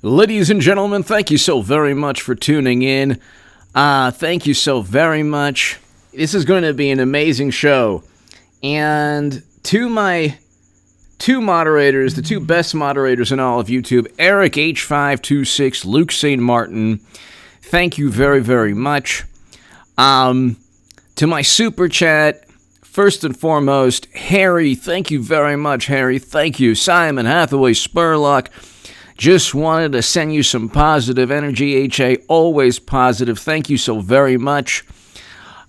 Ladies and gentlemen, thank you so very much for tuning in. Thank you so very much. This is going to be an amazing show. And to my two moderators, the two best moderators in all of YouTube, Eric H526, Luke St. Martin, thank you very, very much. To my super chat, first and foremost, Harry, thank you very much, Harry. Thank you. Simon Hathaway Spurlock, just wanted to send you some positive energy. HA, always positive. Thank you so very much.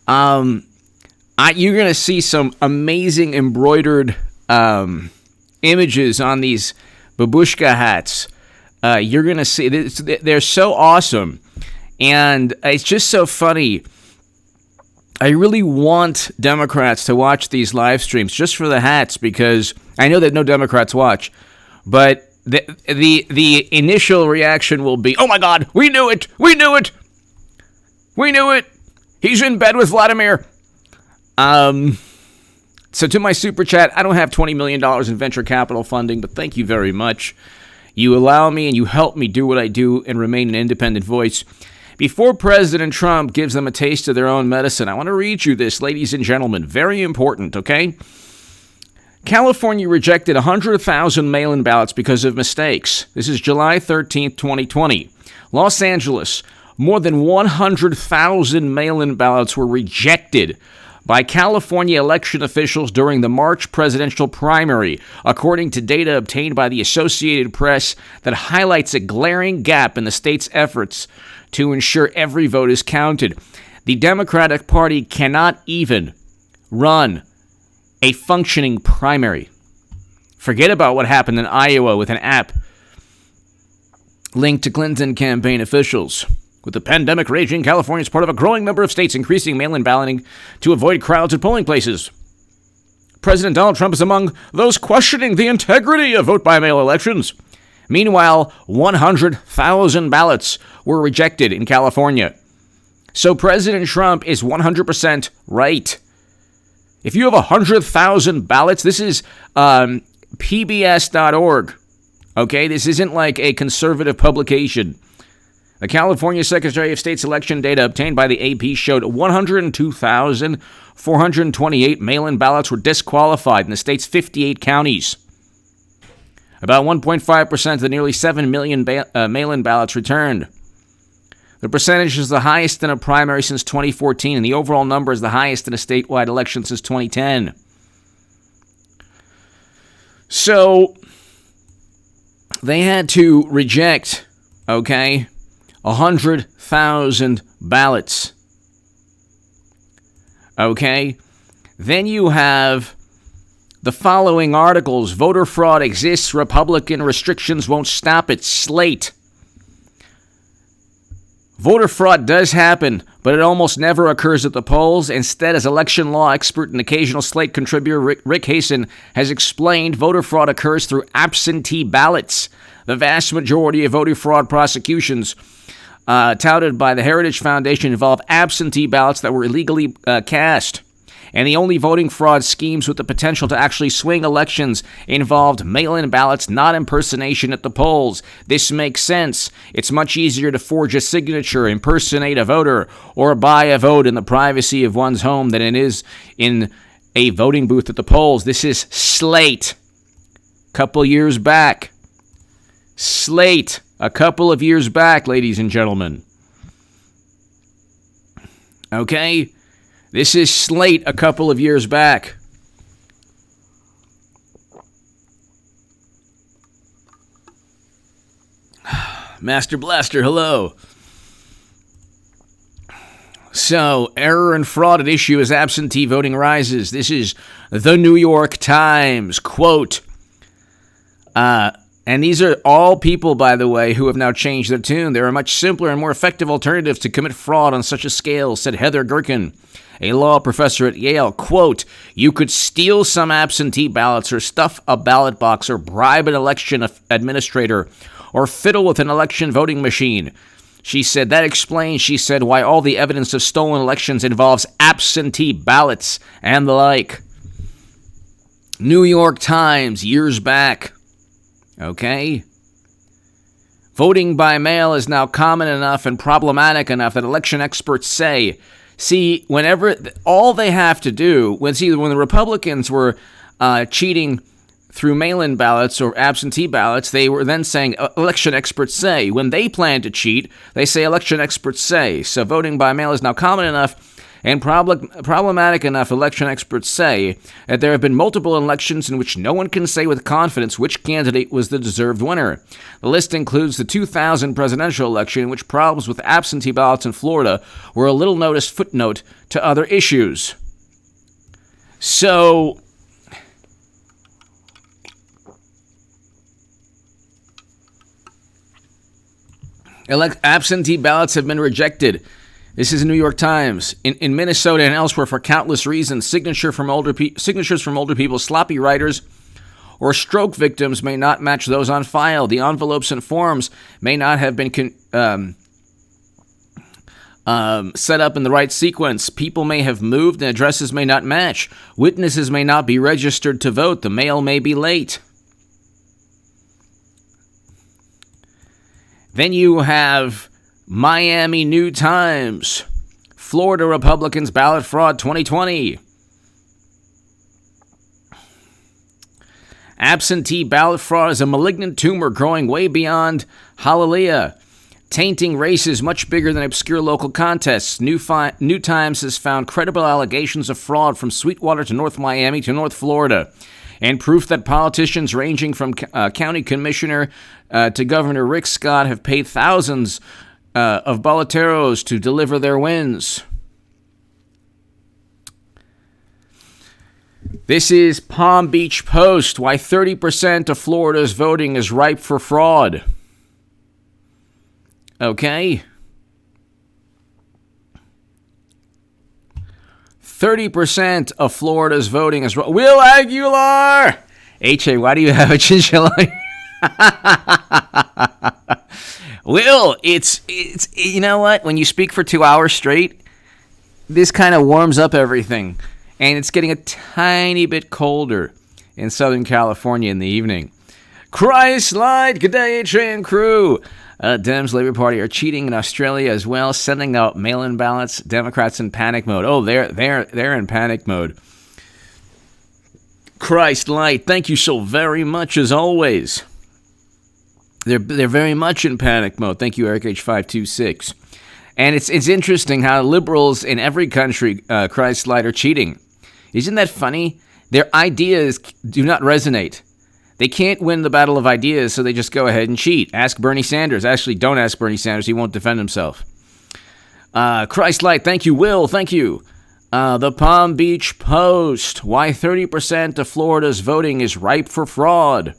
You're going to see some amazing embroidered images on these babushka hats. You're going to see, they're so awesome. And it's just so funny. I really want Democrats to watch these live streams just for the hats, because I know that no Democrats watch. But the initial reaction will be, oh my God, we knew it! We knew it! We knew it! He's in bed with Vladimir! So to my super chat, I don't have $20 million in venture capital funding, but thank you very much. You allow me and you help me do what I do and remain an independent voice. Before President Trump gives them a taste of their own medicine, I want to read you this, ladies and gentlemen. Very important, okay? California rejected 100,000 mail-in ballots because of mistakes. This is July 13th, 2020. Los Angeles, more than 100,000 mail-in ballots were rejected by California election officials during the March presidential primary, according to data obtained by the Associated Press that highlights a glaring gap in the state's efforts to ensure every vote is counted. The Democratic Party cannot even run a functioning primary. Forget about what happened in Iowa with an app linked to Clinton campaign officials. With the pandemic raging, California is part of a growing number of states increasing mail-in balloting to avoid crowds at polling places. President Donald Trump is among those questioning the integrity of vote-by-mail elections. Meanwhile, 100,000 ballots were rejected in California. So President Trump is 100% right. If you have 100,000 ballots, this is PBS.org. Okay, this isn't like a conservative publication. The California Secretary of State's election data obtained by the AP showed 102,428 mail-in ballots were disqualified in the state's 58 counties. About 1.5% of the nearly 7 million mail-in ballots returned. The percentage is the highest in a primary since 2014, and the overall number is the highest in a statewide election since 2010. So, they had to reject, 100,000 ballots. Okay? Then you have the following articles. Voter fraud exists. Republican restrictions won't stop it. Slate. Voter fraud does happen, but it almost never occurs at the polls. Instead, as election law expert and occasional Slate contributor Rick Hasen has explained, voter fraud occurs through absentee ballots. The vast majority of voter fraud prosecutions touted by the Heritage Foundation involve absentee ballots that were illegally cast. And the only voting fraud schemes with the potential to actually swing elections involved mail-in ballots, not impersonation at the polls. This makes sense. It's much easier to forge a signature, impersonate a voter, or buy a vote in the privacy of one's home than it is in a voting booth at the polls. This is Slate. Couple years back. Slate. A couple of years back, ladies and gentlemen. Okay? This is Slate a couple of years back. Master Blaster, hello. So, error and fraud at issue as absentee voting rises. This is the New York Times. Quote, and these are all people, by the way, who have now changed their tune. There are much simpler and more effective alternatives to commit fraud on such a scale, said Heather Gerken, a law professor at Yale. Quote, you could steal some absentee ballots or stuff a ballot box or bribe an election administrator or fiddle with an election voting machine. She said, that explains, she said, why all the evidence of stolen elections involves absentee ballots and the like. New York Times, years back. Okay? Voting by mail is now common enough and problematic enough that election experts say, see, whenever all they have to do, when the Republicans were cheating through mail-in ballots or absentee ballots, they were then saying, election experts say. When they plan to cheat, they say, election experts say. So voting by mail is now common enough and problematic enough, election experts say, that there have been multiple elections in which no one can say with confidence which candidate was the deserved winner. The list includes the 2000 presidential election, in which problems with absentee ballots in Florida were a little-noticed footnote to other issues. So, absentee ballots have been rejected. This is the New York Times. In Minnesota and elsewhere, for countless reasons, signatures from older people, sloppy writers, or stroke victims may not match those on file. The envelopes and forms may not have been set up in the right sequence. People may have moved and addresses may not match. Witnesses may not be registered to vote. The mail may be late. Then you have Miami New Times, Florida Republicans ballot fraud 2020. Absentee ballot fraud is a malignant tumor growing way beyond Hallelujah, tainting races much bigger than obscure local contests. New Times has found credible allegations of fraud from Sweetwater to North Miami to North Florida, and proof that politicians ranging from county commissioner to Governor Rick Scott have paid thousands of balloteros to deliver their wins. This is Palm Beach Post, why 30% of Florida's voting is ripe for fraud. Okay? 30% of Florida's voting is... Will Aguilar! H.A., why do you have a chinchilla? Will, it's you know what? When you speak for 2 hours straight, this kind of warms up everything. And it's getting a tiny bit colder in Southern California in the evening. Christ Light, good day, H.A. and crew. Dems, Labour Party are cheating in Australia as well, sending out mail-in ballots. Democrats in panic mode. Oh, they're in panic mode. Christ Light, thank you so very much as always. They're very much in panic mode. Thank you, Eric H526. And it's interesting how liberals in every country, Christ Light, are cheating. Isn't that funny? Their ideas do not resonate. They can't win the battle of ideas, so they just go ahead and cheat. Ask Bernie Sanders. Actually, don't ask Bernie Sanders. He won't defend himself. Christ Light, thank you. Will, thank you. The Palm Beach Post. Why 30% of Florida's voting is ripe for fraud.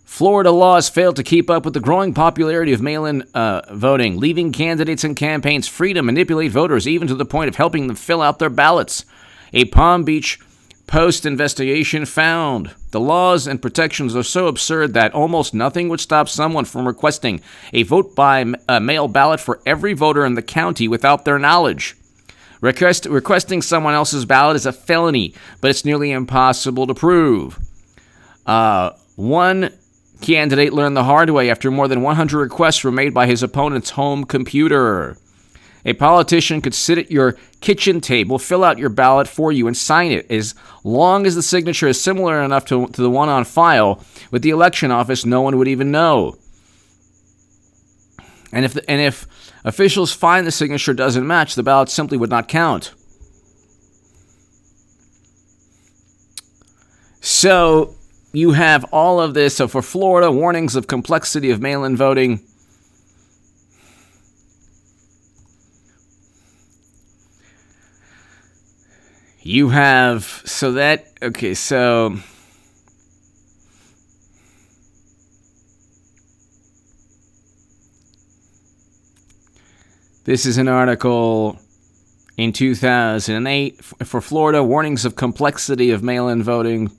Florida laws failed to keep up with the growing popularity of mail-in voting, leaving candidates and campaigns free to manipulate voters, even to the point of helping them fill out their ballots. A Palm Beach Post investigation found the laws and protections are so absurd that almost nothing would stop someone from requesting a vote by mail ballot for every voter in the county without their knowledge. Requesting someone else's ballot is a felony, but it's nearly impossible to prove. One candidate learned the hard way after more than 100 requests were made by his opponent's home computer. A politician could sit at your kitchen table, fill out your ballot for you, and sign it. As long as the signature is similar enough to the one on file with the election office, no one would even know. And if officials find the signature doesn't match, the ballot simply would not count. So you have all of this. So for Florida, warnings of complexity of mail-in voting. You have, so this is an article in 2008 for Florida, warnings of complexity of mail-in voting.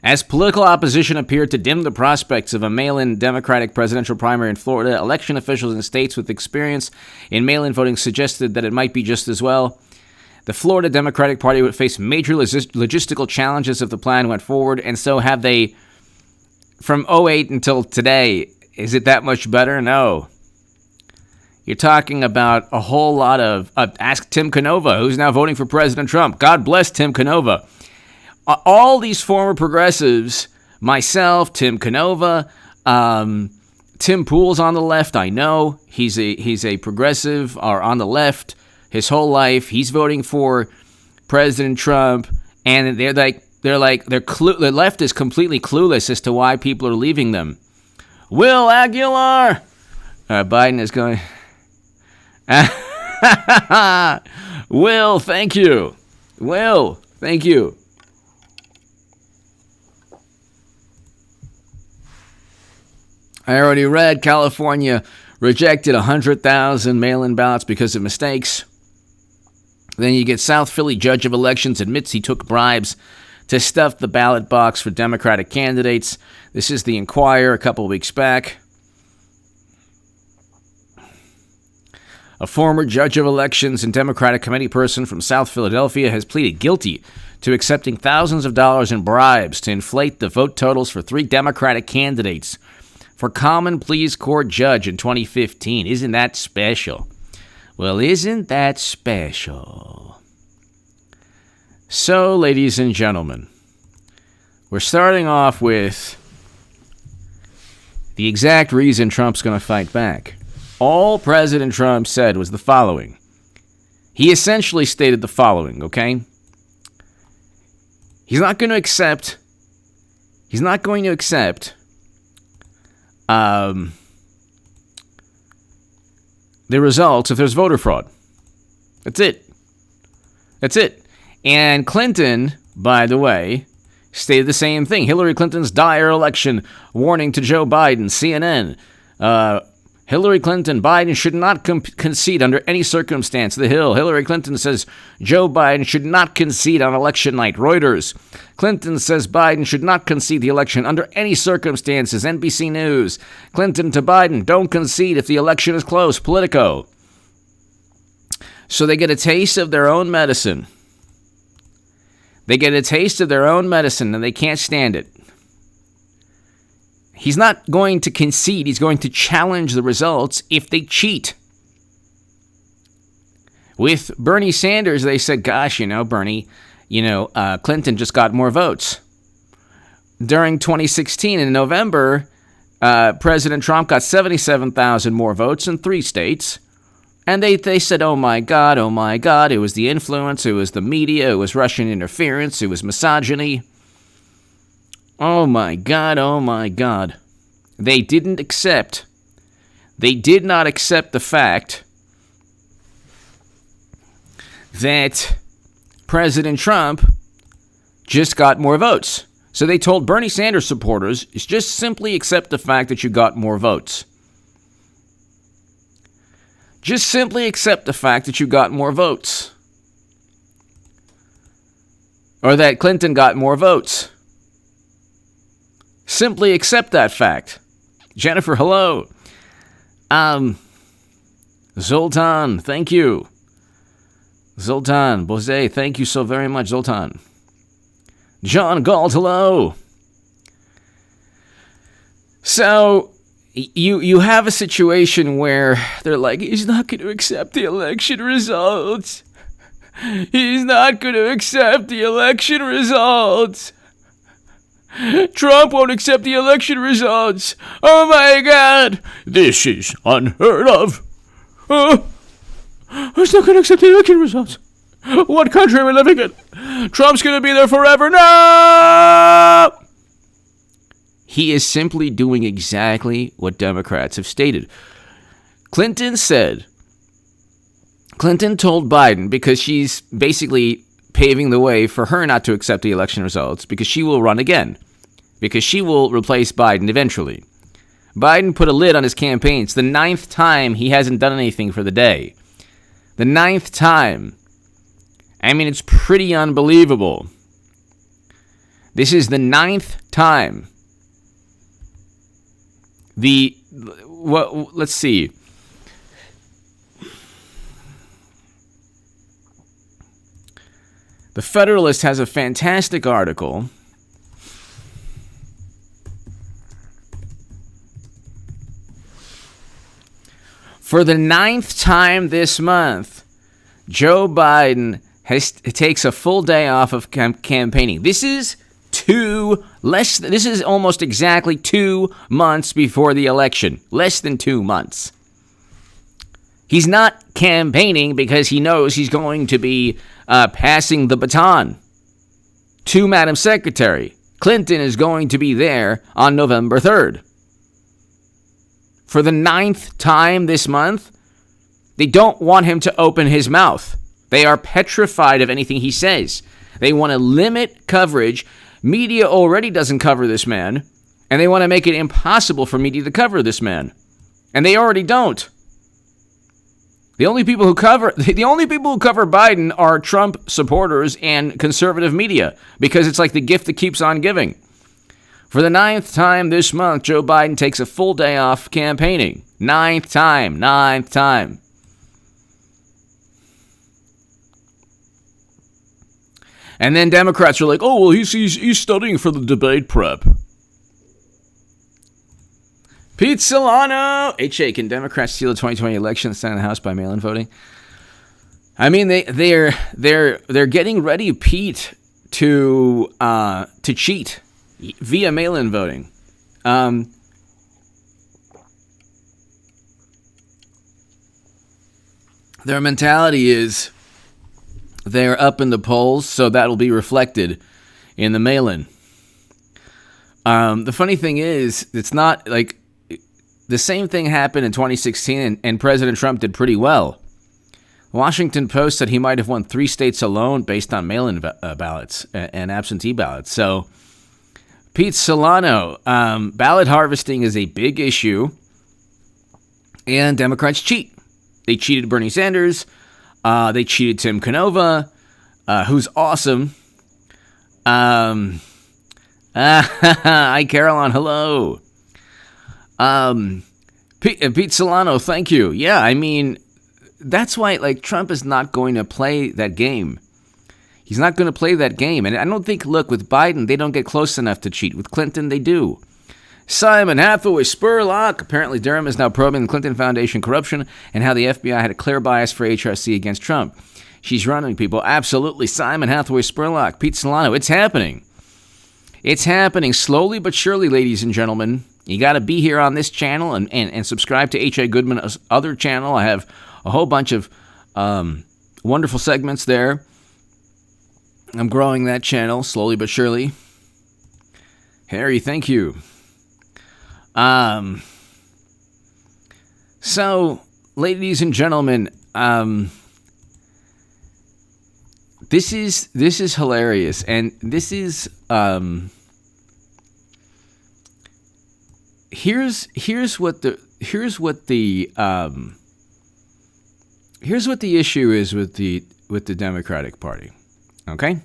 As political opposition appeared to dim the prospects of a mail-in Democratic presidential primary in Florida, election officials in states with experience in mail-in voting suggested that it might be just as well. The Florida Democratic Party would face major logistical challenges if the plan went forward, and so have they from '08 until today. Is it that much better? No. You're talking about a whole lot of... ask Tim Canova, who's now voting for President Trump. God bless Tim Canova. All these former progressives, myself, Tim Canova, Tim Pool's on the left, I know. He's a progressive, or on the left his whole life. He's voting for President Trump, and the left is completely clueless as to why people are leaving them. Will Aguilar! Biden is going... Will, thank you. Will, thank you. I already read California rejected 100,000 mail-in ballots because of mistakes. Then you get South Philly judge of elections admits he took bribes to stuff the ballot box for Democratic candidates. This is the Inquirer a couple weeks back. A former judge of elections and Democratic committee person from South Philadelphia has pleaded guilty to accepting thousands of dollars in bribes to inflate the vote totals for 3 Democratic candidates for Common Pleas Court judge in 2015. Isn't that special? Well, isn't that special? So, ladies and gentlemen, we're starting off with the exact reason Trump's going to fight back. All President Trump said was the following. He essentially stated the following, okay? He's not going to accept the results if there's voter fraud. That's it. And Clinton, by the way, stated the same thing. Hillary Clinton's dire election warning to Joe Biden, CNN. Hillary Clinton, Biden should not concede under any circumstance. The Hill. Hillary Clinton says Joe Biden should not concede on election night. Reuters. Clinton says Biden should not concede the election under any circumstances. NBC News. Clinton to Biden, don't concede if the election is close. Politico. So they get a taste of their own medicine. And they can't stand it. He's not going to concede. He's going to challenge the results if they cheat. With Bernie Sanders, they said, gosh, Bernie, Clinton just got more votes. During 2016, in November, President Trump got 77,000 more votes in 3 states. And they said, oh my God, it was the influence, it was the media, it was Russian interference, it was misogyny. Oh my God. They did not accept the fact that President Trump just got more votes. So they told Bernie Sanders supporters, just simply accept the fact that you got more votes. Just simply accept the fact that you got more votes. Or that Clinton got more votes. Simply accept that fact. Jennifer, hello. Zoltan, thank you. Zoltan, Bose, thank you so very much, Zoltan. John Galt, hello. So, you have a situation where they're like, he's not going to accept the election results. He's not going to accept the election results. Trump won't accept the election results. Oh my God. This is unheard of. He's not going to accept the election results. What country are we living in? Trump's going to be there forever. No! He is simply doing exactly what Democrats have stated. Clinton told Biden, because she's basically paving the way for her not to accept the election results, because she will run again, because she will replace Biden eventually. Biden put a lid on his campaign. It's the 9th time he hasn't done anything for the day. The 9th time. I mean, it's pretty unbelievable. This is the 9th time. Let's see. The Federalist has a fantastic article. For the 9th time this month, Joe Biden takes a full day off of campaigning. This is almost exactly 2 months before the election. Less than 2 months. He's not campaigning because he knows he's going to be passing the baton to Madam Secretary. Clinton is going to be there on November 3rd. For the 9th time this month, they don't want him to open his mouth. They are petrified of anything he says. They want to limit coverage. Media already doesn't cover this man, and they want to make it impossible for media to cover this man. And they already don't. The only people who cover Biden are Trump supporters and conservative media, because it's like the gift that keeps on giving. For the 9th time this month, Joe Biden takes a full day off campaigning. 9th time. And then Democrats are like, oh, well, he's studying for the debate prep. Pete Solano. H.A., can Democrats steal the 2020 election, Senate and House by mail-in voting? I mean, they're getting ready, Pete, to cheat via mail-in voting. Their mentality is they're up in the polls, so that'll be reflected in the mail-in. The funny thing is, it's not like the same thing happened in 2016, and President Trump did pretty well. Washington Post said he might have won 3 states alone based on mail-in ballots and absentee ballots. So, Pete Solano, ballot harvesting is a big issue, and Democrats cheat. They cheated Bernie Sanders. They cheated Tim Canova, who's awesome. Hi, Caroline. Hello. Pete Solano, thank you. Yeah, I mean, that's why, like, Trump is not going to play that game. He's not going to play that game. And I don't think, look, with Biden, they don't get close enough to cheat. With Clinton, they do. Simon Hathaway Spurlock. Apparently, Durham is now probing the Clinton Foundation corruption and how the FBI had a clear bias for HRC against Trump. She's running people. Absolutely. Simon Hathaway Spurlock. Pete Solano. It's happening. It's happening slowly but surely, ladies and gentlemen. You got to be here on this channel and subscribe to H.A. Goodman's other channel. I have a whole bunch of wonderful segments there. I'm growing that channel slowly but surely. Harry, thank you. So, ladies and gentlemen, this is hilarious, and this is here's what the issue is with the Democratic Party. Okay?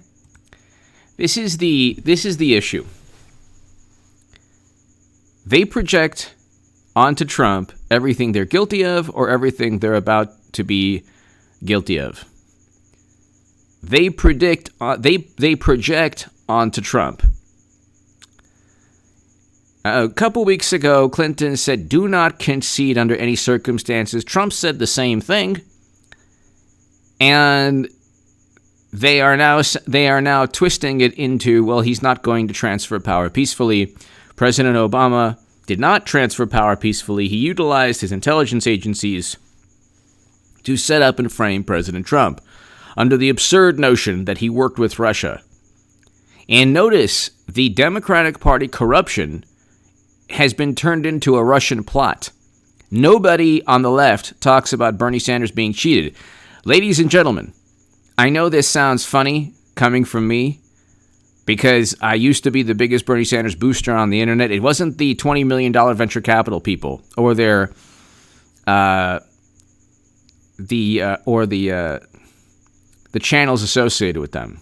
This is the issue. They project onto Trump everything they're guilty of or everything they're about to be guilty of. They project onto Trump. A couple weeks ago, Clinton said, "Do not concede under any circumstances." Trump said the same thing, and they are now twisting it into, well, he's not going to transfer power peacefully. President Obama did not transfer power peacefully. He utilized his intelligence agencies to set up and frame President Trump under the absurd notion that he worked with Russia. And notice the Democratic Party corruption has been turned into a Russian plot. Nobody on the left talks about Bernie Sanders being cheated. Ladies and gentlemen, I know this sounds funny coming from me because I used to be the biggest Bernie Sanders booster on the internet. It wasn't the $20 million venture capital people or the channels associated with them.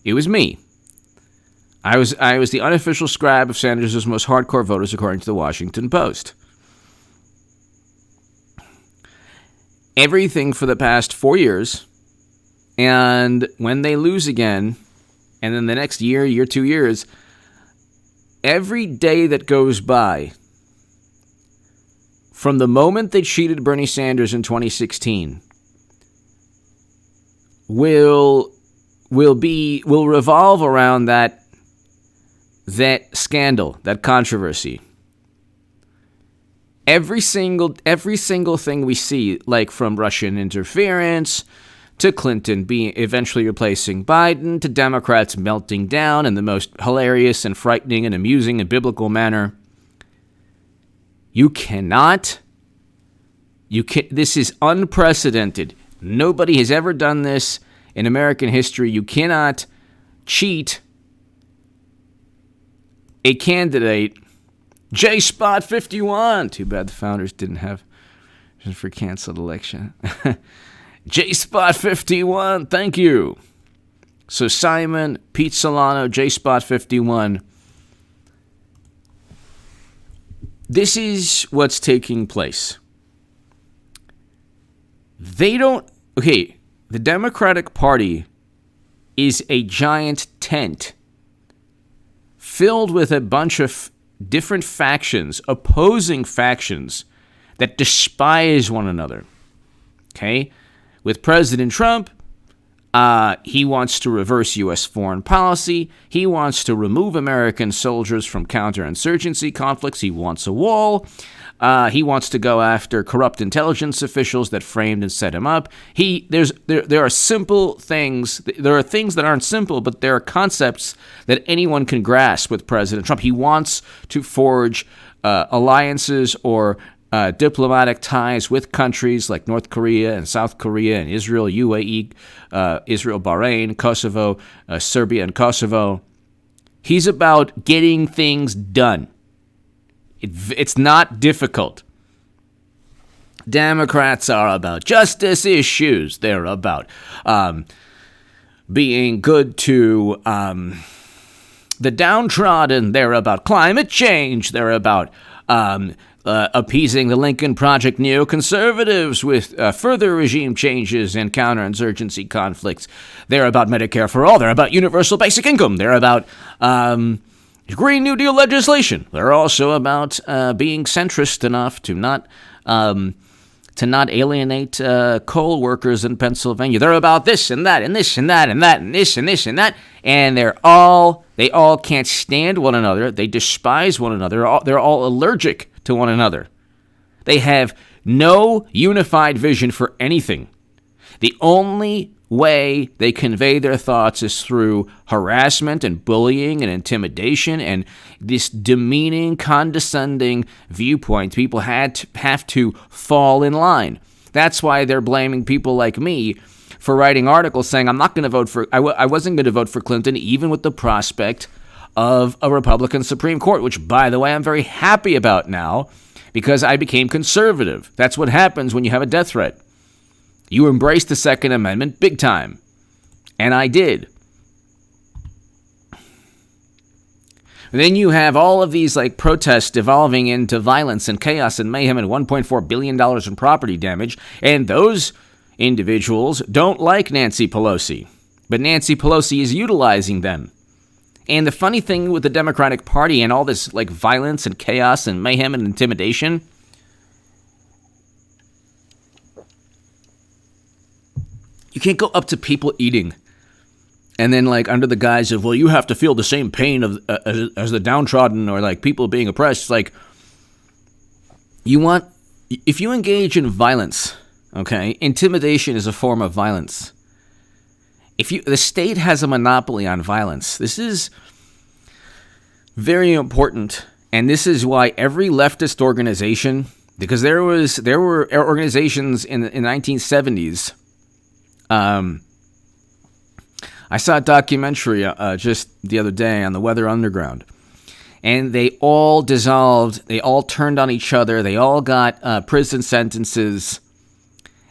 It was me. I was the unofficial scribe of Sanders' most hardcore voters, according to the Washington Post. Everything for the past 4 years And when they lose again, and then the next year, 2 years, every day that goes by, from the moment they cheated Bernie Sanders in 2016, will revolve around that scandal, that controversy. Every single thing we see, like from Russian interference to Clinton eventually replacing Biden, to Democrats melting down in the most hilarious and frightening and amusing and biblical manner. This is unprecedented. Nobody has ever done this in American history. You cannot cheat a candidate. J-Spot 51. Too bad the founders didn't have for canceled election. J-Spot 51, thank you. So Simon, Pete Solano, J-Spot 51. This is what's taking place. The Democratic Party is a giant tent filled with a bunch of different factions, opposing factions that despise one another. Okay? With President Trump, he wants to reverse U.S. foreign policy. He wants to remove American soldiers from counterinsurgency conflicts. He wants a wall. He wants to go after corrupt intelligence officials that framed and set him up. There are simple things. There are things that aren't simple, but there are concepts that anyone can grasp with President Trump. He wants to forge alliances or diplomatic ties with countries like North Korea and South Korea and Israel, UAE, Israel, Bahrain, Kosovo, Serbia, and Kosovo. He's about getting things done. It's not difficult. Democrats are about justice issues. They're about being good to the downtrodden. They're about climate change. They're about appeasing the Lincoln Project neoconservatives with further regime changes and counterinsurgency conflicts. They're about Medicare for all. They're about universal basic income. They're about Green New Deal legislation. They're also about being centrist enough to not alienate coal workers in Pennsylvania. They're about this and that and this and that and that and this and this and that. And they all can't stand one another. They despise one another. They're all allergic to one another. They have no unified vision for anything. The only way they convey their thoughts is through harassment and bullying and intimidation and this demeaning, condescending viewpoint. People have to fall in line. That's why they're blaming people like me for writing articles saying I'm not going to vote for. I wasn't going to vote for Clinton, even with the prospect of a Republican Supreme Court, which, by the way, I'm very happy about now because I became conservative. That's what happens when you have a death threat. You embrace the Second Amendment big time. And I did. And then you have all of these protests devolving into violence and chaos and mayhem and $1.4 billion in property damage. And those individuals don't like Nancy Pelosi. But Nancy Pelosi is utilizing them. And the funny thing with the Democratic Party and all this violence and chaos and mayhem and intimidation, you can't go up to people eating and then under the guise of, well, you have to feel the same pain of as the downtrodden or people being oppressed. If you engage in violence, okay, intimidation is a form of violence. The state has a monopoly on violence. This is very important, and this is why every leftist organization, because there were organizations in the 1970s. I saw a documentary just the other day on the Weather Underground, and they all dissolved. They all turned on each other. They all got prison sentences.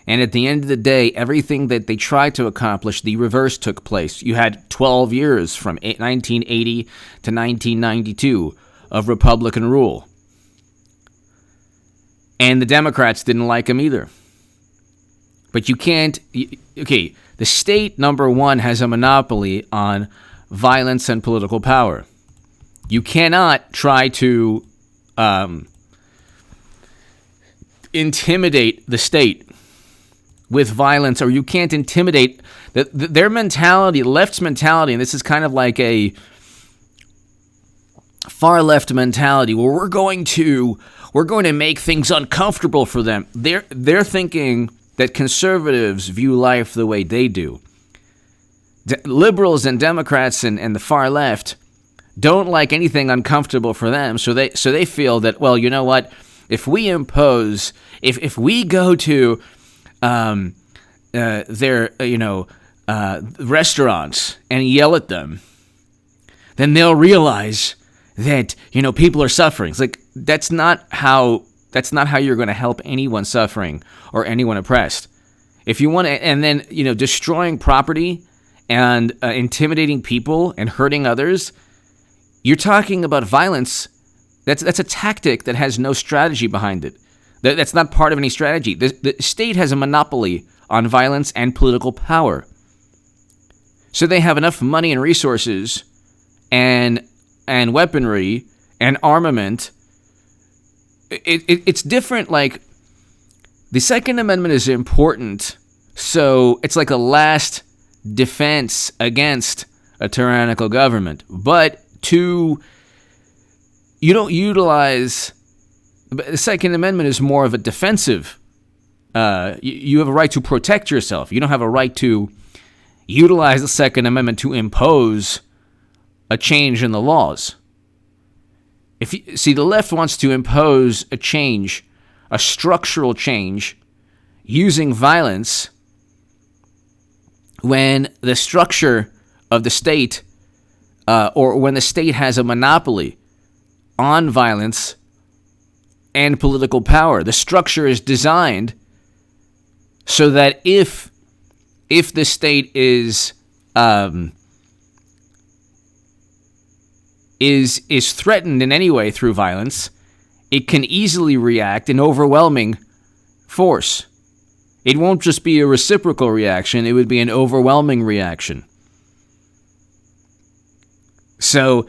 And at the end of the day, everything that they tried to accomplish, the reverse took place. You had 12 years from 1980 to 1992 of Republican rule. And the Democrats didn't like them either. But you can't... Okay, The state, number one, has a monopoly on violence and political power. You cannot try to intimidate the state with violence, or you can't intimidate their mentality, the left's mentality, and this is kind of like a far left mentality where we're going to make things uncomfortable for them. They're thinking that conservatives view life the way they do. Liberals and Democrats and the far left don't like anything uncomfortable for them, so they feel that, well, you know what? If we impose, if we go to their restaurants and yell at them, then they'll realize that people are suffering. It's like that's not how you're going to help anyone suffering or anyone oppressed. If you want to, and then destroying property and intimidating people and hurting others, you're talking about violence. That's a tactic that has no strategy behind it. That's not part of any strategy. The state has a monopoly on violence and political power. So they have enough money and resources and weaponry and armament. It's different. Like, the Second Amendment is important, so it's like a last defense against a tyrannical government. But you don't utilize... The Second Amendment is more of a defensive. You have a right to protect yourself. You don't have a right to utilize the Second Amendment to impose a change in the laws. The left wants to impose a change, a structural change, using violence when the structure of the state, or when the state has a monopoly on violence and political power. The structure is designed so that if the state is threatened in any way through violence, it can easily react in overwhelming force. It won't just be a reciprocal reaction, it would be an overwhelming reaction. So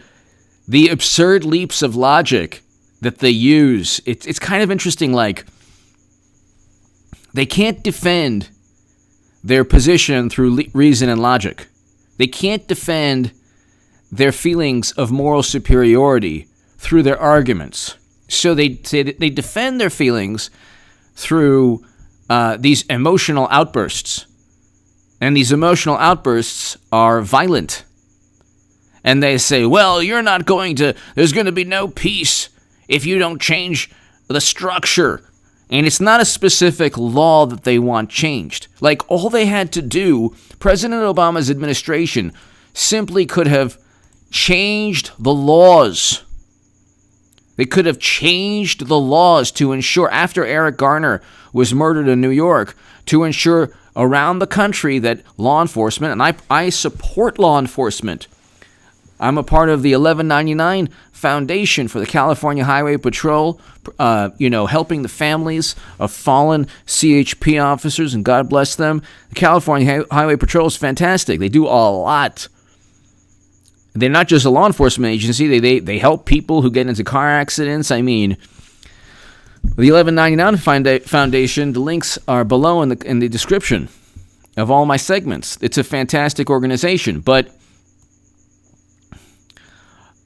the absurd leaps of logic that they use, it's kind of interesting. Like, they can't defend their position through reason and logic. They can't defend their feelings of moral superiority through their arguments. So they defend their feelings through these emotional outbursts. And these emotional outbursts are violent. And they say, well, there's going to be no peace if you don't change the structure. And it's not a specific law that they want changed. Like, all they had to do, President Obama's administration simply could have changed the laws. They could have changed the laws to ensure, after Eric Garner was murdered in New York, to ensure around the country that law enforcement, and I support law enforcement. I'm a part of the 1199 Foundation for the California Highway Patrol, helping the families of fallen CHP officers, and God bless them. The California Highway Patrol is fantastic. They do a lot. They're not just a law enforcement agency. They help people who get into car accidents. I mean, the 1199 Foundation, the links are below in the description of all my segments. It's a fantastic organization, but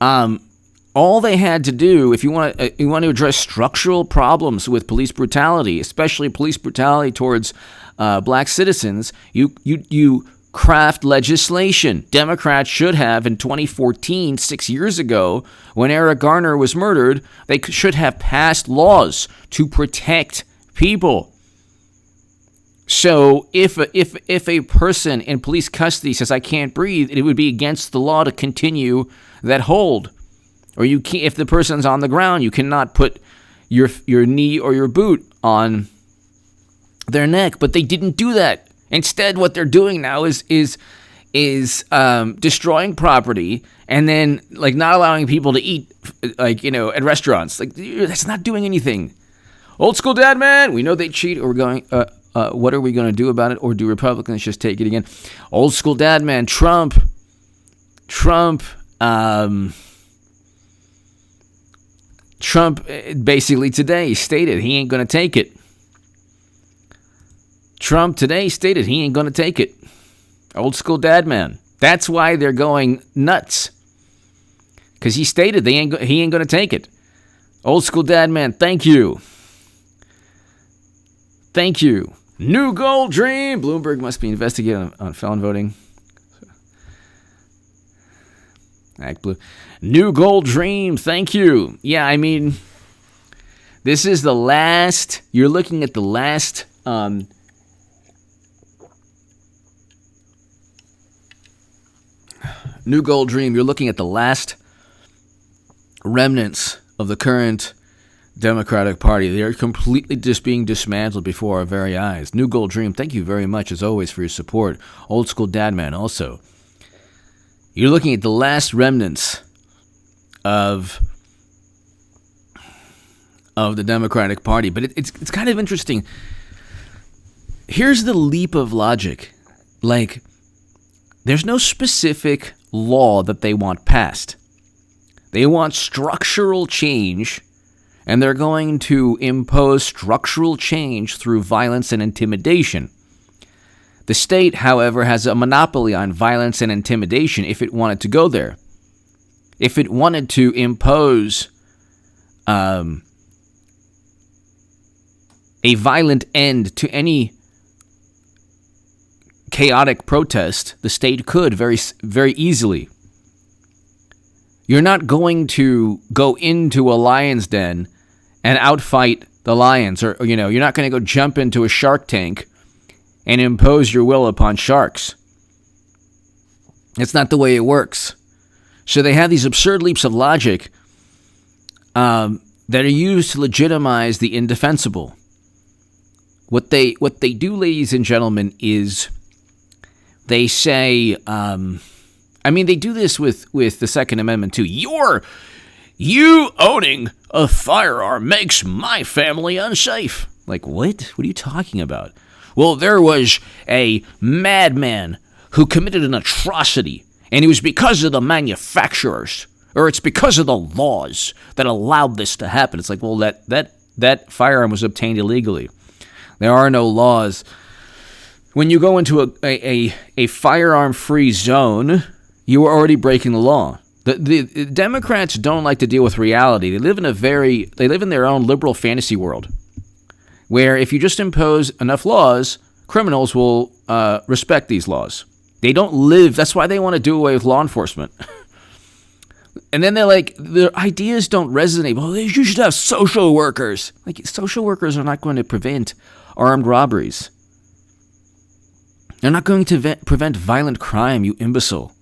all they had to do, if you want to address structural problems with police brutality, especially police brutality towards black citizens, you craft legislation. Democrats should have, in 2014, 6 years ago, when Eric Garner was murdered, they should have passed laws to protect people. So if a person in police custody says, I can't breathe, it would be against the law to continue that hold. Or if the person's on the ground, you cannot put your knee or your boot on their neck. But they didn't do that. Instead, what they're doing now is destroying property and then not allowing people to eat at restaurants. That's not doing anything. Old school dad man, we know they cheat, or we're going what are we going to do about it? Or do Republicans just take it again? Old school dad man, Trump, basically today stated he ain't going to take it. Trump today stated he ain't going to take it. Old school dad man. That's why they're going nuts. Because he stated he ain't going to take it. Old school dad man, thank you. Thank you. New gold dream. Bloomberg must be investigated on felon voting. Act blue. New gold dream. Thank you. Yeah, I mean, this is the last. You're looking at the last. New gold dream. You're looking at the last remnants of the current Democratic Party. They are completely just being dismantled before our very eyes. New gold dream. Thank you very much, as always, for your support. Old school dad man also. You're looking at the last remnants of the Democratic Party. But it's kind of interesting. Here's the leap of logic. Like, there's no specific law that they want passed. They want structural change, and they're going to impose structural change through violence and intimidation. The state, however, has a monopoly on violence and intimidation if it wanted to go there. If it wanted to impose a violent end to any chaotic protest, the state could very, very easily. You're not going to go into a lion's den and outfight the lions, or you're not going to go jump into a shark tank and impose your will upon sharks. It's not the way it works. So they have these absurd leaps of logic that are used to legitimize the indefensible. What they do, ladies and gentlemen, is they say, they do this with the Second Amendment too. You owning a firearm makes my family unsafe. Like, what? What are you talking about? Well, there was a madman who committed an atrocity, and it was because of the manufacturers, or it's because of the laws that allowed this to happen. It's like, well, that firearm was obtained illegally. There are no laws. When you go into a firearm-free zone, you are already breaking the law. The Democrats don't like to deal with reality. They live in their own liberal fantasy world, where if you just impose enough laws, criminals will respect these laws. They don't live. That's why they want to do away with law enforcement. And then they're like, their ideas don't resonate. Well, you should have social workers. Like, social workers are not going to prevent armed robberies. They're not going to prevent violent crime, you imbecile.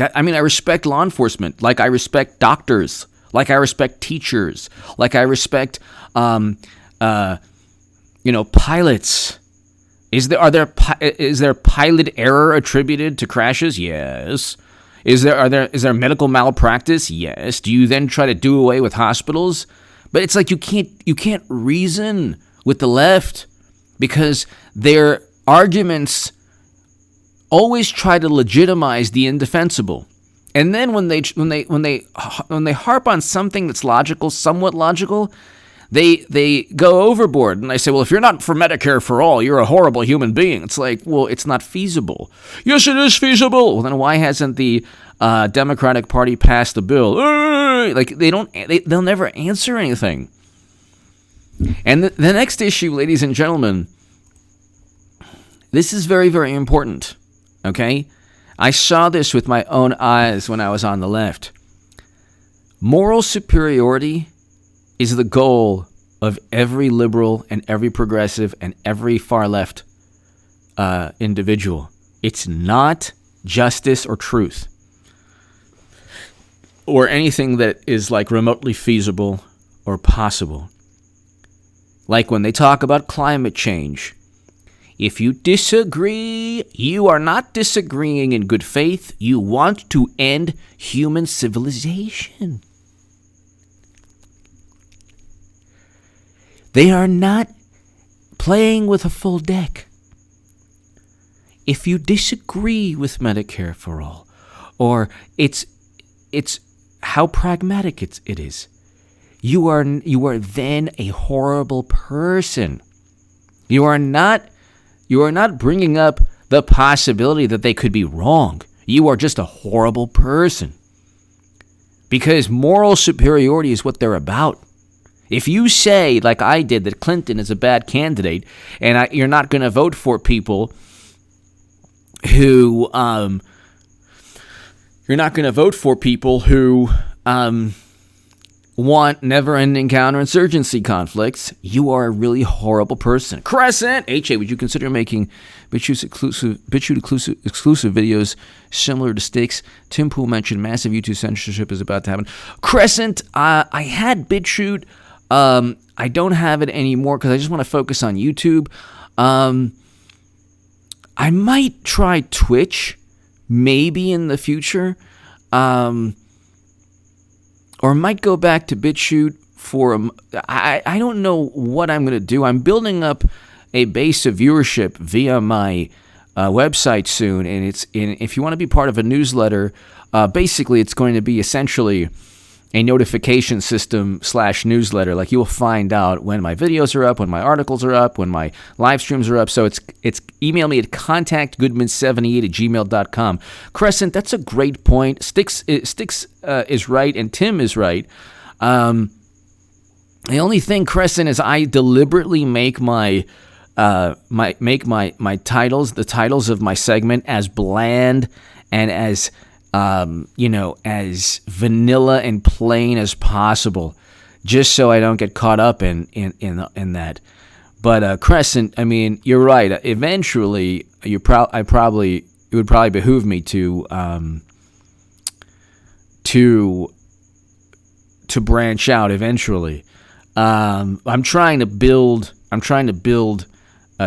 I respect law enforcement, like I respect doctors, like I respect teachers, like I respect, pilots. Is there pilot error attributed to crashes? Yes. Is there medical malpractice? Yes. Do you then try to do away with hospitals? But it's like you can't reason with the left, because their arguments always try to legitimize the indefensible. And then when they harp on something that's logical, somewhat logical, they go overboard and they say, well, if you're not for Medicare for all, you're a horrible human being. It's like, well, it's not feasible. Yes, it is feasible. Well, then why hasn't the Democratic Party passed the bill? Like, they'll never answer anything. And the next issue, ladies and gentlemen, this is very, very important. Okay? I saw this with my own eyes when I was on the left. Moral superiority is the goal of every liberal and every progressive and every far left individual. It's not justice or truth or anything that is like remotely feasible or possible. Like when they talk about climate change. If you disagree, you are not disagreeing in good faith. You want to end human civilization. They are not playing with a full deck. If you disagree with Medicare for All, or it's how pragmatic it is, you are then a horrible person. You are not bringing up the possibility that they could be wrong. You are just a horrible person. Because moral superiority is what they're about. If you say, like I did, that Clinton is a bad candidate, and you're not going to vote for people who want never-ending counterinsurgency conflicts, you are a really horrible person. Crescent! HA, would you consider making BitChute exclusive videos similar to Sticks? Tim Pool mentioned massive YouTube censorship is about to happen. Crescent, I had BitChute. I don't have it anymore because I just want to focus on YouTube. I might try Twitch, maybe in the future. Or might go back to BitChute for I don't know what I'm going to do. I'm building up a base of viewership via my website soon, and if you want to be part of a newsletter, basically it's going to be essentially a notification system / newsletter. Like, you will find out when my videos are up, when my articles are up, when my live streams are up. So it's email me at contactgoodman78@gmail.com. Crescent, that's a great point. Sticks is right, and Tim is right. The only thing, Crescent, is I deliberately make my titles, the titles of my segment, as bland and as as vanilla and plain as possible, just so I don't get caught up in that. But Crescent, I mean, you're right. Eventually, it would probably behoove me to branch out eventually. I'm trying to build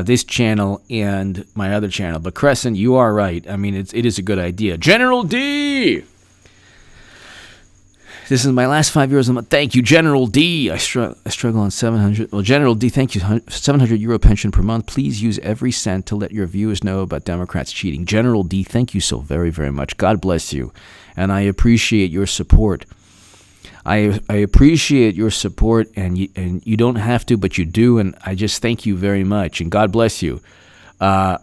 this channel and my other channel. But Crescent, you are right. I mean, it is a good idea. General D! This is my last 5 years. Thank you, General D. I struggle on 700. Well, General D, thank you. 700 euro pension per month. Please use every cent to let your viewers know about Democrats cheating. General D, thank you so very, very much. God bless you. And I appreciate your support. I appreciate your support, and you don't have to, but you do, and I just thank you very much, and God bless you. I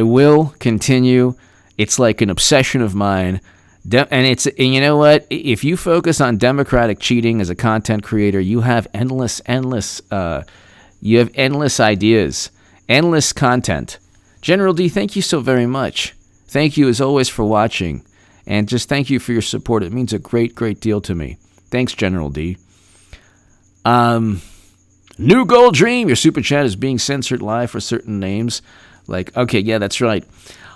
will continue. It's like an obsession of mine, and you know what? If you focus on Democratic cheating as a content creator, you have endless ideas, endless content. General D, thank you so very much. Thank you as always for watching. And just thank you for your support. It means a great, great deal to me. Thanks, General D. New Gold Dream. Your super chat is being censored live for certain names. Like, okay, yeah, that's right.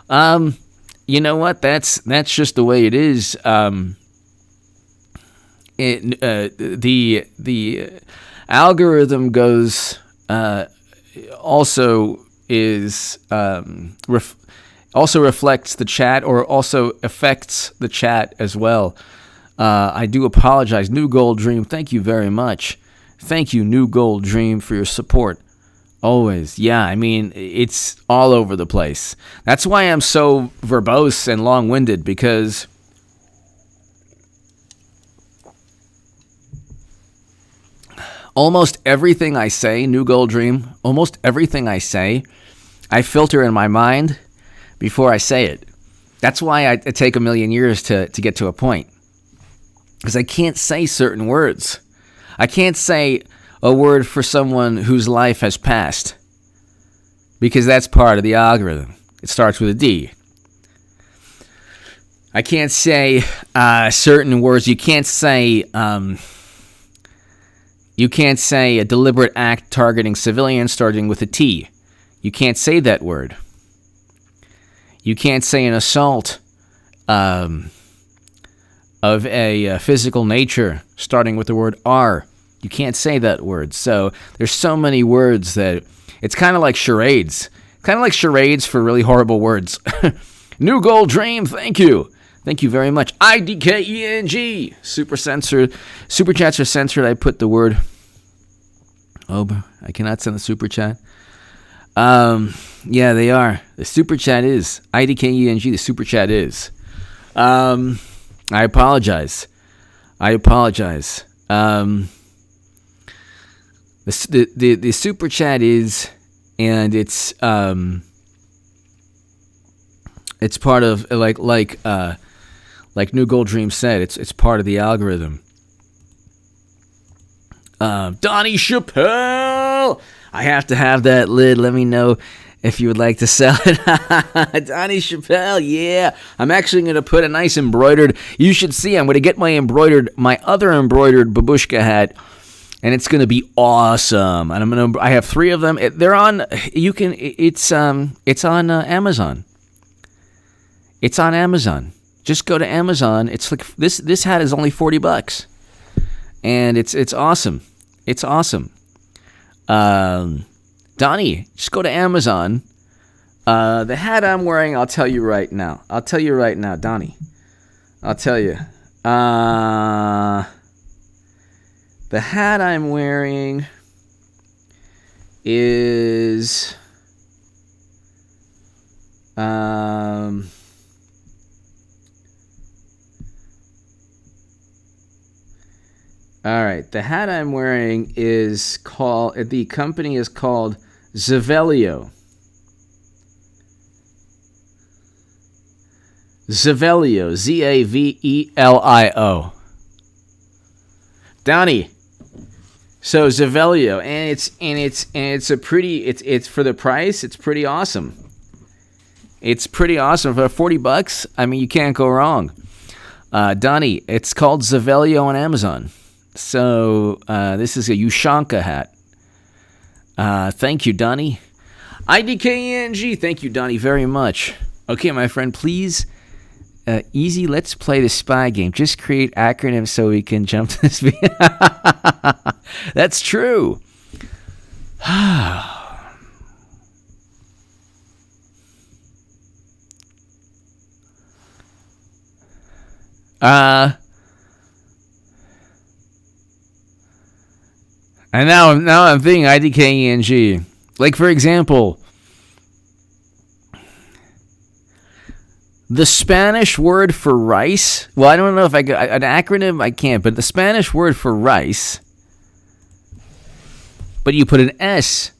You know what? That's just the way it is. The algorithm goes also reflects the chat, or also affects the chat as well. I do apologize. New Gold Dream, thank you very much. Thank you, New Gold Dream, for your support. Always. Yeah, I mean, it's all over the place. That's why I'm so verbose and long-winded, because almost everything I say, New Gold Dream, almost everything I say, I filter in my mind before I say it. That's why I take a million years to get to a point. Because I can't say certain words. I can't say a word for someone whose life has passed. Because that's part of the algorithm. It starts with a D. I can't say certain words. You can't say a deliberate act targeting civilians starting with a T. You can't say that word. You can't say an assault of a physical nature starting with the word R. You can't say that word. So there's so many words that it's kind of like charades. Kind of like charades for really horrible words. New Gold Dream, thank you. Thank you very much. IDKENG. Super chats are censored. I put the word Oh, I cannot send a super chat. Yeah, they are. The super chat is IDKENG. The super chat is. I apologize. The super chat is, and it's part of like New Gold Dream said. It's part of the algorithm. Donnie Chappelle. I have to have that lid. Let me know if you would like to sell it. Donnie Chappelle, yeah. I'm actually going to put a nice embroidered. You should see. I'm going to get my other embroidered babushka hat, and it's going to be awesome. And I have 3 of them. They're on. You can. It's on Amazon. It's on Amazon. Just go to Amazon. It's like this hat is only $40, and it's awesome. It's awesome. Donnie, just go to Amazon. The hat I'm wearing, I'll tell you right now, Donnie. I'll tell you. The hat I'm wearing is all right, the hat I'm wearing is the company is called Zavelio. Zavelio, Zavelio. Donnie. So Zavelio, and it's a pretty, it's for the price, it's pretty awesome. It's pretty awesome for $40. I mean, you can't go wrong. Donnie, it's called Zavelio on Amazon. So this is a Ushanka hat. Thank you, Donnie. IDKENG, thank you, Donnie, very much. Okay, my friend, please, easy, let's play the spy game. Just create acronyms so we can jump to this video. That's true. And now I'm thinking IDKENG. Like, for example, the Spanish word for rice. Well, I don't know if I got an acronym. I can't. But the Spanish word for rice. But you put an S.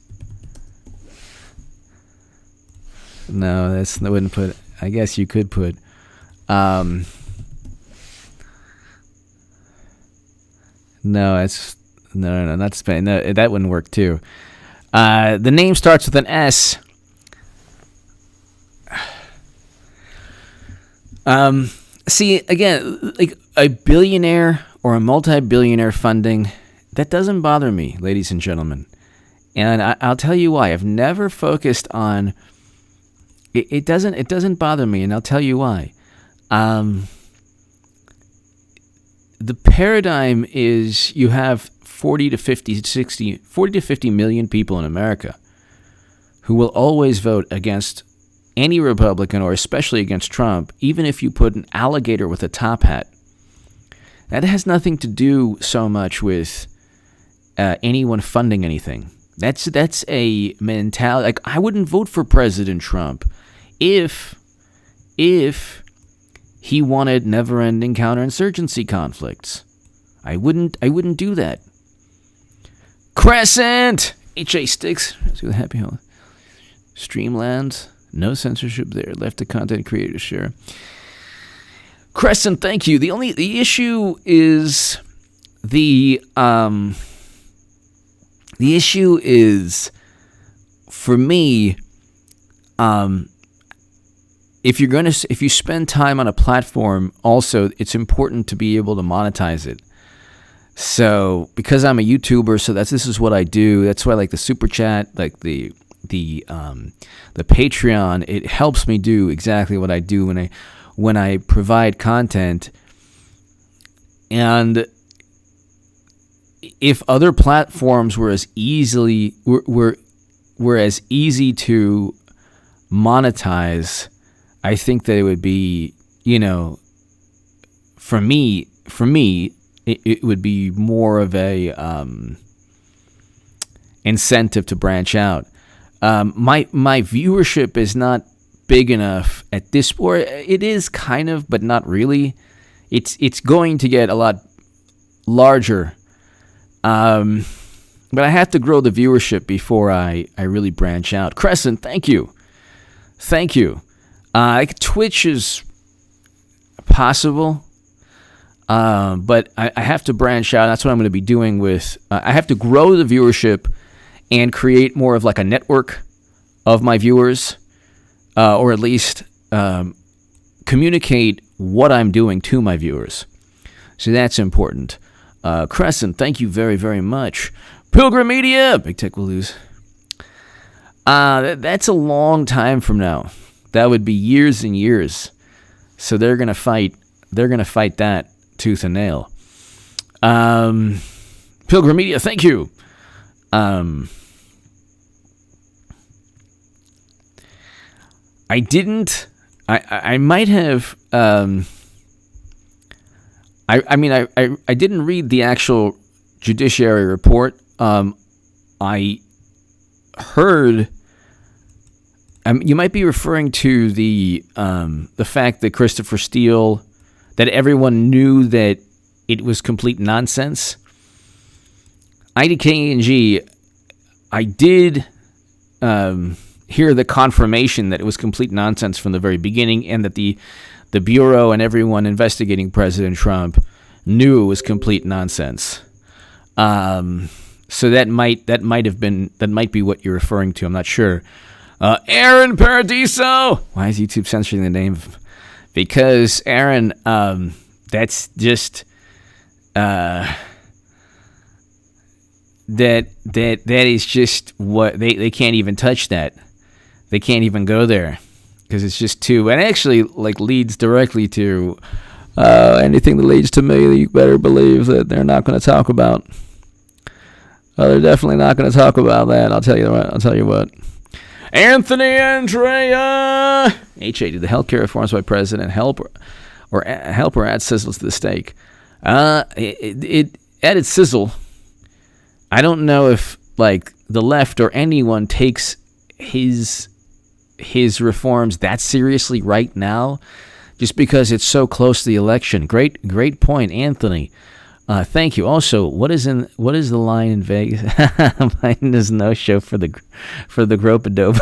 No, I wouldn't put. I guess you could put. No, it's. No, not Spain. No, that wouldn't work too. The name starts with an S. See, again, like a billionaire or a multi-billionaire funding, that doesn't bother me, ladies and gentlemen. And I'll tell you why. I've never focused on. It doesn't bother me, and I'll tell you why. The paradigm is you have 40 to 50 million people in America who will always vote against any Republican, or especially against Trump, even if you put an alligator with a top hat. That has nothing to do so much with anyone funding anything. That's a mentality. Like, I wouldn't vote for President Trump if he wanted never-ending counterinsurgency conflicts. I wouldn't do that. Crescent! H.A. Sticks. Happy Holiday. Streamland. No censorship there. Left to content creators, sure. Crescent, thank you. The issue is the issue is, for me, if you spend time on a platform, also it's important to be able to monetize it. So, because I'm a YouTuber, so this is what I do. That's why I like the super chat, like the Patreon. It helps me do exactly what I do when I provide content. And if other platforms were as easy to monetize, I think that it would be, for me, it would be more of a incentive to branch out. My viewership is not big enough at this point. It is kind of, but not really. It's going to get a lot larger. But I have to grow the viewership before I really branch out. Crescent, thank you. Thank you. Twitch is possible, but I have to branch out. That's what I'm going to be doing with... I have to grow the viewership and create more of like a network of my viewers, or at least communicate what I'm doing to my viewers. So that's important. Crescent, thank you very, very much. Pilgrim Media, Big Tech will lose. That's a long time from now. That would be years and years. So they're gonna fight. They're gonna fight that tooth and nail. Pilgrim Media, thank you. I didn't. I might have. I didn't read the actual judiciary report. I heard. You might be referring to the fact that Christopher Steele, that everyone knew that it was complete nonsense. IDKNG, I did hear the confirmation that it was complete nonsense from the very beginning, and that the Bureau and everyone investigating President Trump knew it was complete nonsense. So that might be what you're referring to. I'm not sure. Aaron Paradiso. Why is YouTube censoring the name? Because Aaron, that's just that is just what they can't even touch that. They can't even go there because it's just too. And actually, like, leads directly to anything that leads to me. You better believe that they're not going to talk about. They're definitely not going to talk about that. I'll tell you what. Anthony Andrea. HA, did the healthcare reforms by President help or add sizzle to the steak? It added sizzle. I don't know if like the left or anyone takes his reforms that seriously right now, just because it's so close to the election. Great point, Anthony. Thank you. Also, what is the line in Vegas? Mine is no show for the Grope-a-dope.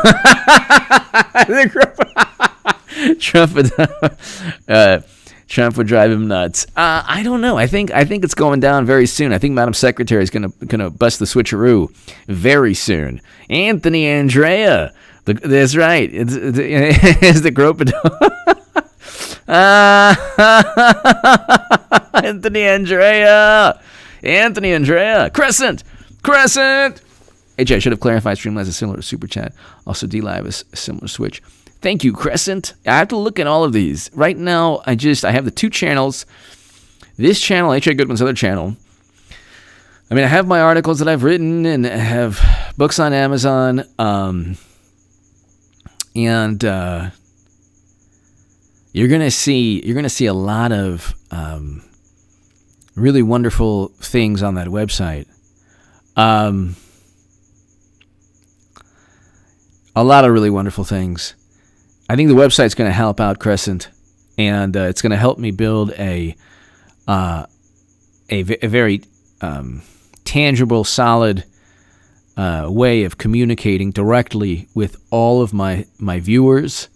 Trump would drive him nuts. I don't know. I think it's going down very soon. I think Madam Secretary is gonna bust the switcheroo very soon. Anthony Andrea. That's right. It's the Grope-a-dope. Anthony Andrea. Crescent. AJ, I should have clarified Streamlabs is similar to Super Chat. Also, DLive is a similar switch. Thank you, Crescent. I have to look at all of these. Right now, I have the two channels. This channel, H.A. Goodman's other channel. I mean, I have my articles that I've written, and I have books on Amazon. And you're gonna see a lot of really wonderful things on that website. A lot of really wonderful things. I think the website's going to help out Crescent, and it's going to help me build a very tangible, solid way of communicating directly with all of my viewers,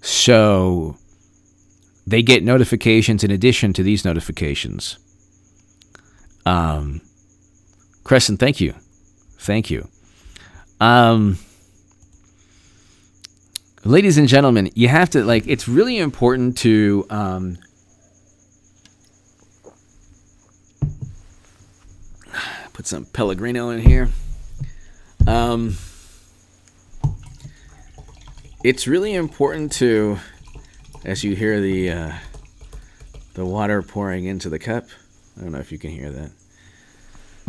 so they get notifications in addition to these notifications. Crescent, thank you. Ladies and gentlemen, you have to, it's really important to put some Pellegrino in here. It's really important to, as you hear the water pouring into the cup. I don't know if you can hear that.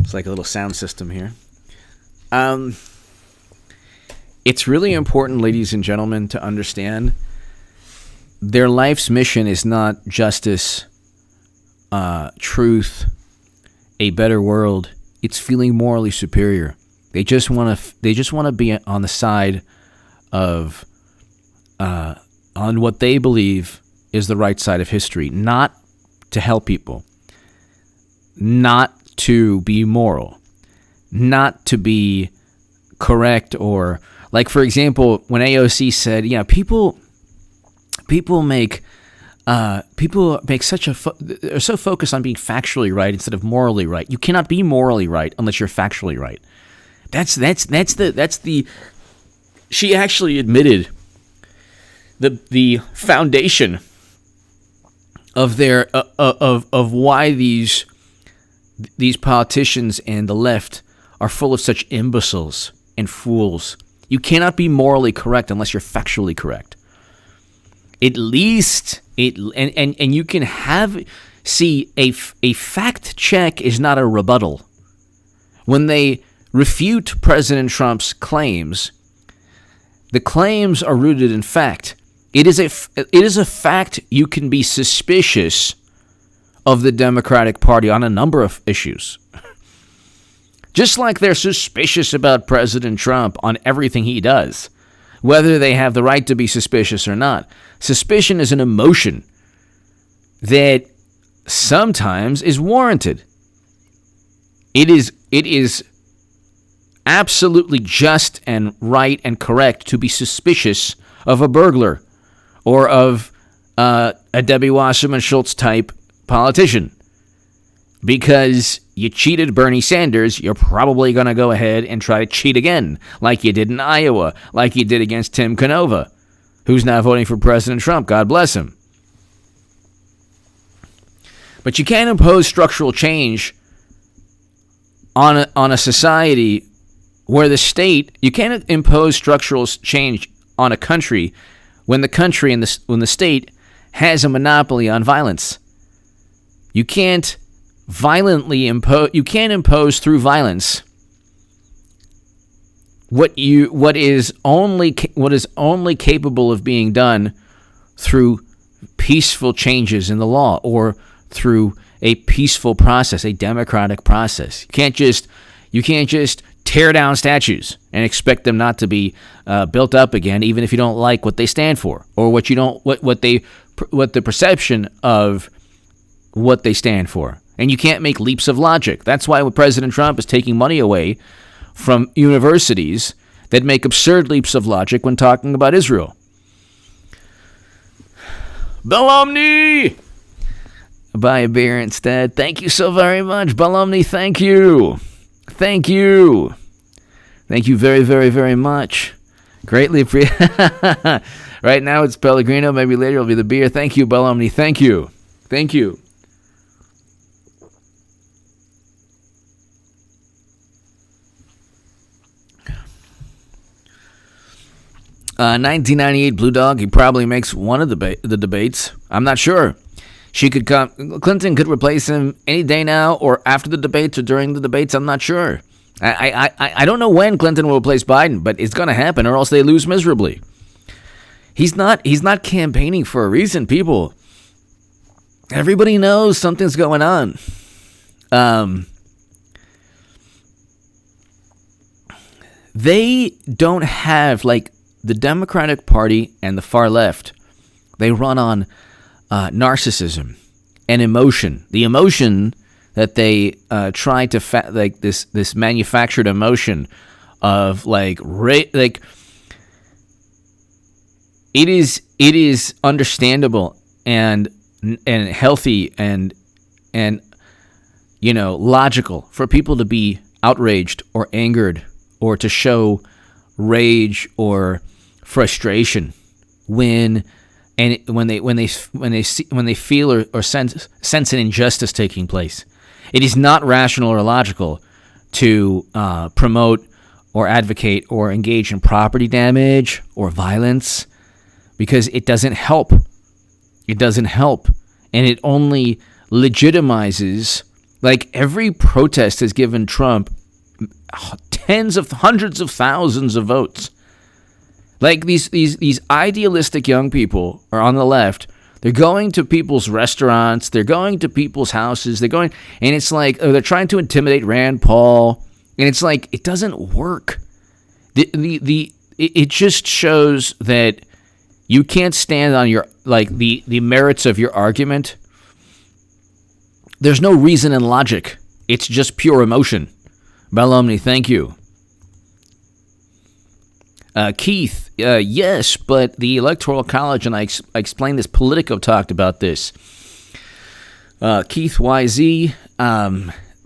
It's like a little sound system here. It's really important, ladies and gentlemen, to understand their life's mission is not justice, truth, a better world. It's feeling morally superior. They just want to be on the side of on what they believe is the right side of history, not to help people, not to be moral, not to be correct, or like, for example, when AOC said, people make such they're so focused on being factually right instead of morally right. You cannot be morally right unless you're factually right. That's the she actually admitted the foundation of their of why these politicians and the left are full of such imbeciles and fools. You cannot be morally correct unless you're factually correct. At least and you can have a fact check is not a rebuttal. When they refute President Trump's claims, the claims are rooted in fact. It is a fact you can be suspicious of the Democratic Party on a number of issues. Just like they're suspicious about President Trump on everything he does, whether they have the right to be suspicious or not. Suspicion is an emotion that sometimes is warranted. It is absolutely just and right and correct to be suspicious of a burglar or of a Debbie Wasserman Schultz type politician. Because you cheated Bernie Sanders, you're probably going to go ahead and try to cheat again, like you did in Iowa, like you did against Tim Canova, who's now voting for President Trump. God bless him. But you can't impose structural change on a society where the state, you can't impose structural change on a country when the country and when the state has a monopoly on violence. You can't impose through violence what is only capable of being done through peaceful changes in the law or through a peaceful process, a democratic process. You can't just tear down statues and expect them not to be built up again, even if you don't like what they stand for or what the perception of what they stand for. And you can't make leaps of logic. That's why President Trump is taking money away from universities that make absurd leaps of logic when talking about Israel. Belomni! Buy a beer instead. Thank you so very much, Belomni. Thank you. Thank you. Thank you very, very, very much. Greatly appreciate. Right now it's Pellegrino. Maybe later it'll be the beer. Thank you, Belomni. Thank you. Thank you. 1998 Blue Dog, he probably makes one of the debates. I'm not sure. Clinton could replace him any day now or after the debates or during the debates. I'm not sure. I don't know when Clinton will replace Biden, but it's going to happen or else they lose miserably. He's not campaigning for a reason, people. Everybody knows something's going on. They don't have, like, the Democratic Party and the far left, they run on narcissism and emotion. The emotion that they try to this manufactured emotion of it is understandable and healthy and logical for people to be outraged or angered or to show rage or frustration when they feel or sense an injustice taking place. It is not rational or logical to promote or advocate or engage in property damage or violence because it doesn't help. It doesn't help, and it only legitimizes. Like, every protest has given Trump hundreds of thousands of votes. Like, these idealistic young people are on the left. They're going to people's restaurants. They're going to people's houses. And it's like they're trying to intimidate Rand Paul And it's like, it doesn't work. It just shows that you can't stand on your, like, the merits of your argument. There's no reason and logic. It's just pure emotion. Balomni, thank you. Keith, yes, but the Electoral College, and I explained this, Politico talked about this. Keith YZ,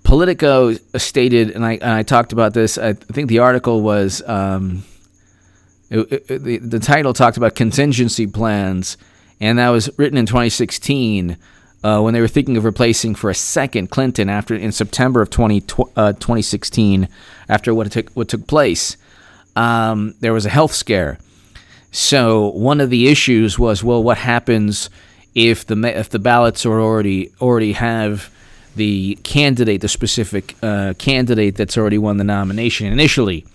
Politico stated, and I talked about this, I think the article was, the title talked about contingency plans, and that was written in 2016 when they were thinking of replacing for a second Clinton in September of 2016 after what took place. There was a health scare. So one of the issues was, well, what happens if the ballots are already have the candidate, the specific candidate that's already won the nomination initially?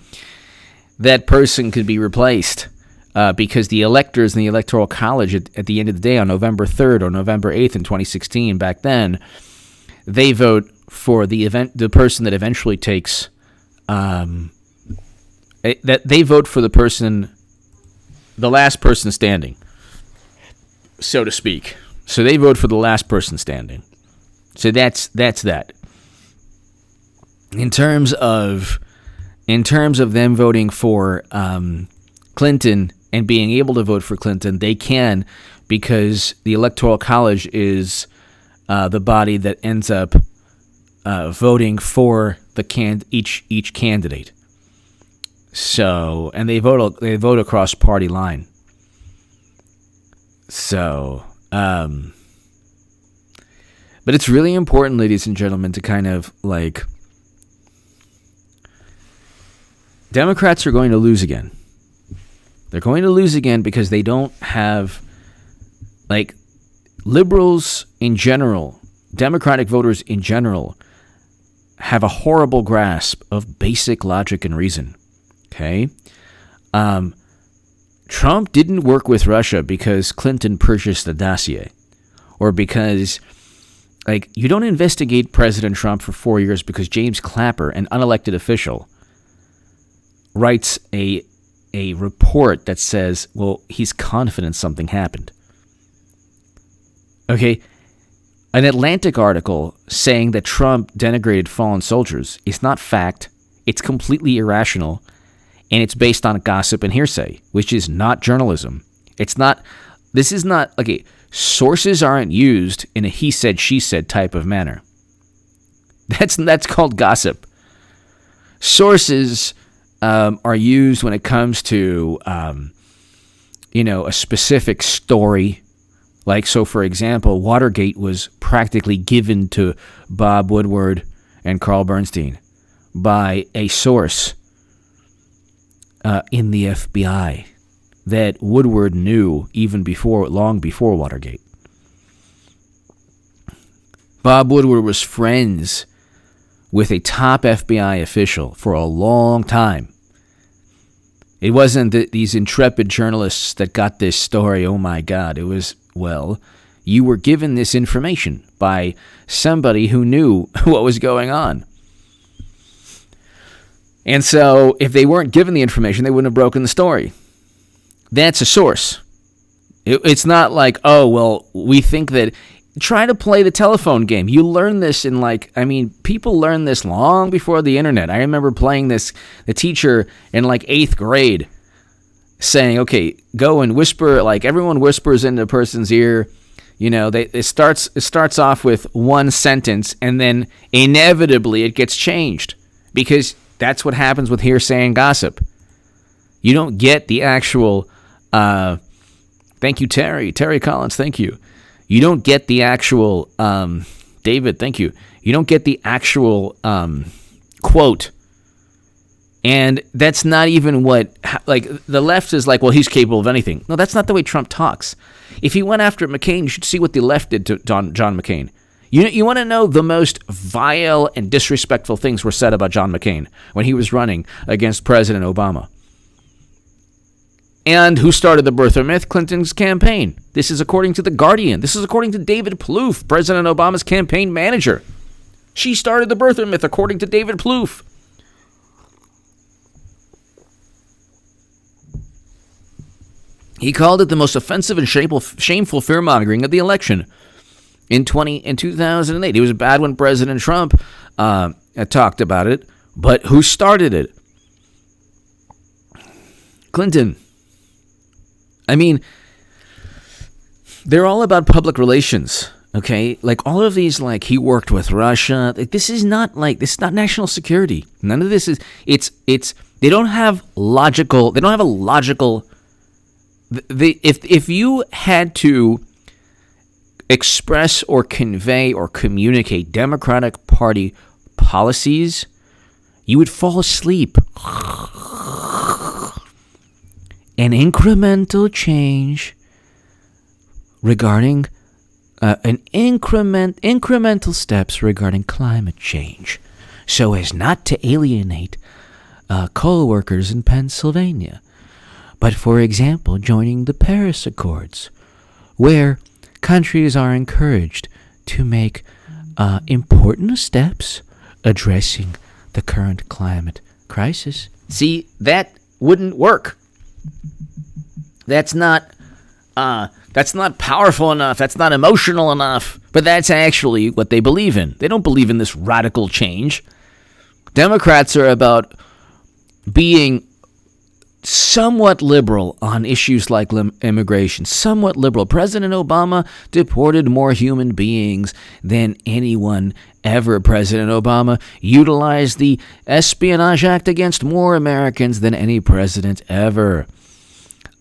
That person could be replaced because the electors in the Electoral College at the end of the day on November 3rd or November 8th in 2016, back then, they vote for the person that eventually takes that they vote for the last person standing, so to speak. So they vote for the last person standing. So that's that. In terms of them voting for Clinton and being able to vote for Clinton, they can, because the Electoral College is the body that ends up voting for each candidate. So, and they vote across party line. So, but it's really important, ladies and gentlemen, to kind of like, Democrats are going to lose again. They're going to lose again because they don't have, like, liberals in general, Democratic voters in general, have a horrible grasp of basic logic and reason. Okay? Trump didn't work with Russia because Clinton purchased the dossier, or because, like, you don't investigate President Trump for 4 years because James Clapper, an unelected official, writes a report that says, well, he's confident something happened. Okay? An Atlantic article saying that Trump denigrated fallen soldiers is not fact. It's completely irrational. And it's based on gossip and hearsay, which is not journalism. This is not, okay, sources aren't used in a he said, she said type of manner. That's called gossip. Sources are used when it comes to, a specific story. Like, so for example, Watergate was practically given to Bob Woodward and Carl Bernstein by a source in the FBI that Woodward knew long before Watergate. Bob Woodward was friends with a top FBI official for a long time. It wasn't these intrepid journalists that got this story, oh my God. It was, well, you were given this information by somebody who knew what was going on. And so if they weren't given the information, they wouldn't have broken the story. That's a source. It's not like, oh, well, we think that. Try to play the telephone game. You learn this people learn this long before the internet. I remember playing this, the teacher in like 8th grade saying, okay, go and whisper, like everyone whispers into a person's ear. You know, it starts off with one sentence and then inevitably it gets changed because that's what happens with hearsay and gossip. You don't get the actual, thank you, Terry Collins, thank you. You don't get the actual, David, thank you. You don't get the actual quote. And that's not even what, like, the left is like, well, he's capable of anything. No, that's not the way Trump talks. If he went after McCain, you should see what the left did to John McCain. You want to know the most vile and disrespectful things were said about John McCain when he was running against President Obama. And who started the birther myth? Clinton's campaign. This is according to The Guardian. This is according to David Plouffe, President Obama's campaign manager. She started the birther myth according to David Plouffe. He called it the most offensive and shameful fear-mongering of the election in 2008. It was bad when President Trump talked about it, but who started it? Clinton. I mean, they're all about public relations, okay? Like all of these, like he worked with Russia. This is not national security. None of this is. They don't have a logical. If you had to express or convey or communicate Democratic Party policies, you would fall asleep. An incremental change regarding incremental steps regarding climate change, so as not to alienate coal workers in Pennsylvania. But for example, joining the Paris Accords, where countries are encouraged to make important steps addressing the current climate crisis. See, that wouldn't work. That's not powerful enough. That's not emotional enough. But that's actually what they believe in. They don't believe in this radical change. Democrats are about being somewhat liberal on issues like immigration. Somewhat liberal. President Obama deported more human beings than anyone ever. President Obama utilized the Espionage Act against more Americans than any president ever.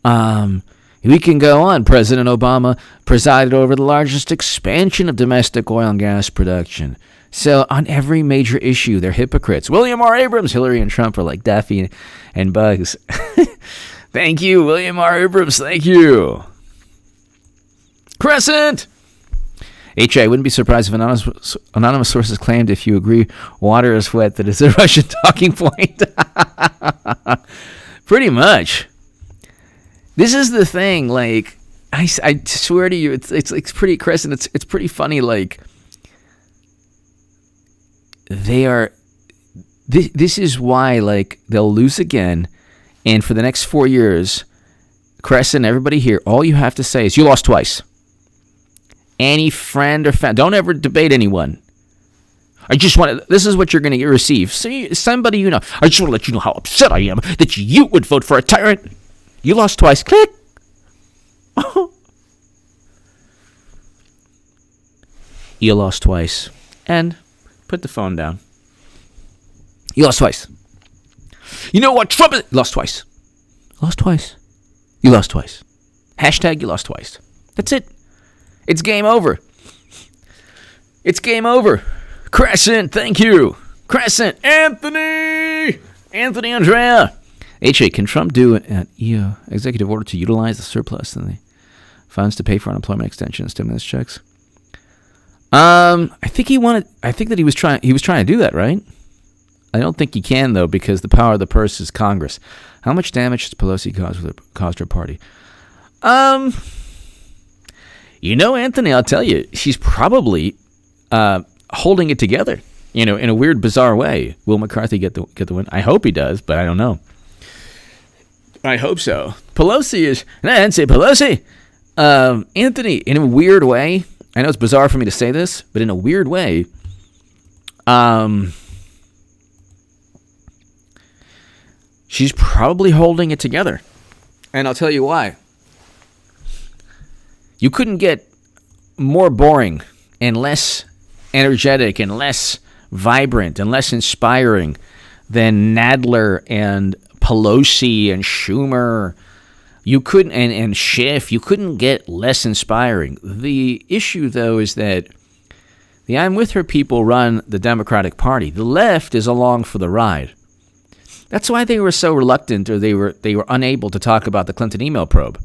We can go on. President Obama presided over the largest expansion of domestic oil and gas production. So on every major issue, they're hypocrites. William R. Abrams, Hillary and Trump are like Daffy and Bugs. Thank you, William R. Abrams. Thank you. Crescent! I wouldn't be surprised if anonymous sources claimed if you agree water is wet that it's a Russian talking point. Pretty much. This is the thing, like, I swear to you, it's pretty, Crescent, it's pretty funny, like, they are, this is why, like, they'll lose again, and for the next 4 years, Crescent, everybody here, all you have to say is, you lost twice. Any friend or fan, don't ever debate anyone. I just want to, this is what you're going to receive. Somebody you know, I just want to let you know how upset I am that you would vote for a tyrant. You lost twice. Click. You lost twice. And put the phone down. You lost twice. You know what? Trump is... Lost twice. Lost twice. You lost twice. Hashtag you lost twice. That's it. It's game over. It's game over. Crescent, thank you. Crescent, Anthony Andrea. HA, can Trump do an EO executive order to utilize the surplus and the funds to pay for unemployment extension and stimulus checks? I think that he was trying to do that, right? I don't think he can though, because the power of the purse is Congress. How much damage does Pelosi caused her party? Anthony, I'll tell you, she's probably holding it together, in a weird, bizarre way. Will McCarthy get the win? I hope he does, but I don't know. I hope so. Pelosi is... No, I didn't say Pelosi. Anthony, in a weird way, I know it's bizarre for me to say this, but in a weird way, she's probably holding it together. And I'll tell you why. You couldn't get more boring and less energetic and less vibrant and less inspiring than Nadler and Pelosi and Schumer. You couldn't, and Schiff, you couldn't get less inspiring. The issue, though, is that the I'm With Her people run the Democratic Party. The left is along for the ride. That's why they were so reluctant, or they were unable to talk about the Clinton email probe.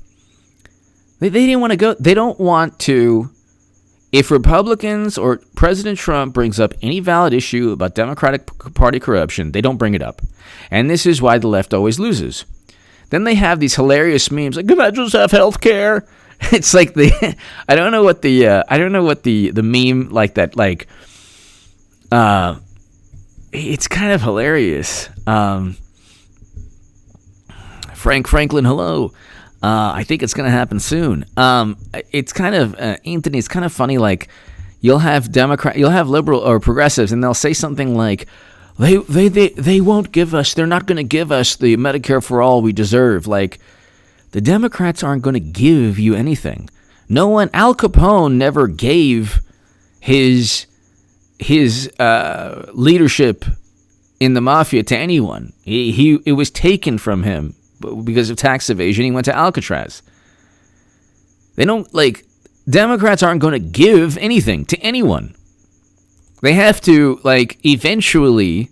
They didn't want to go. They don't want to. If Republicans or President Trump brings up any valid issue about Democratic Party corruption, they don't bring it up. And this is why the left always loses. Then they have these hilarious memes like, "Can I just have health care?" It's like I don't know what the meme like that, like, it's kind of hilarious. Franklin, hello. I think it's going to happen soon. It's kind of Anthony. It's kind of funny. Like you'll have liberal or progressives, and they'll say something like, "They won't give us. They're not going to give us the Medicare for all we deserve." Like the Democrats aren't going to give you anything. No one. Al Capone never gave his leadership in the mafia to anyone. It was taken from him because of tax evasion. He went to Alcatraz. They don't Democrats aren't going to give anything to anyone. They have to eventually,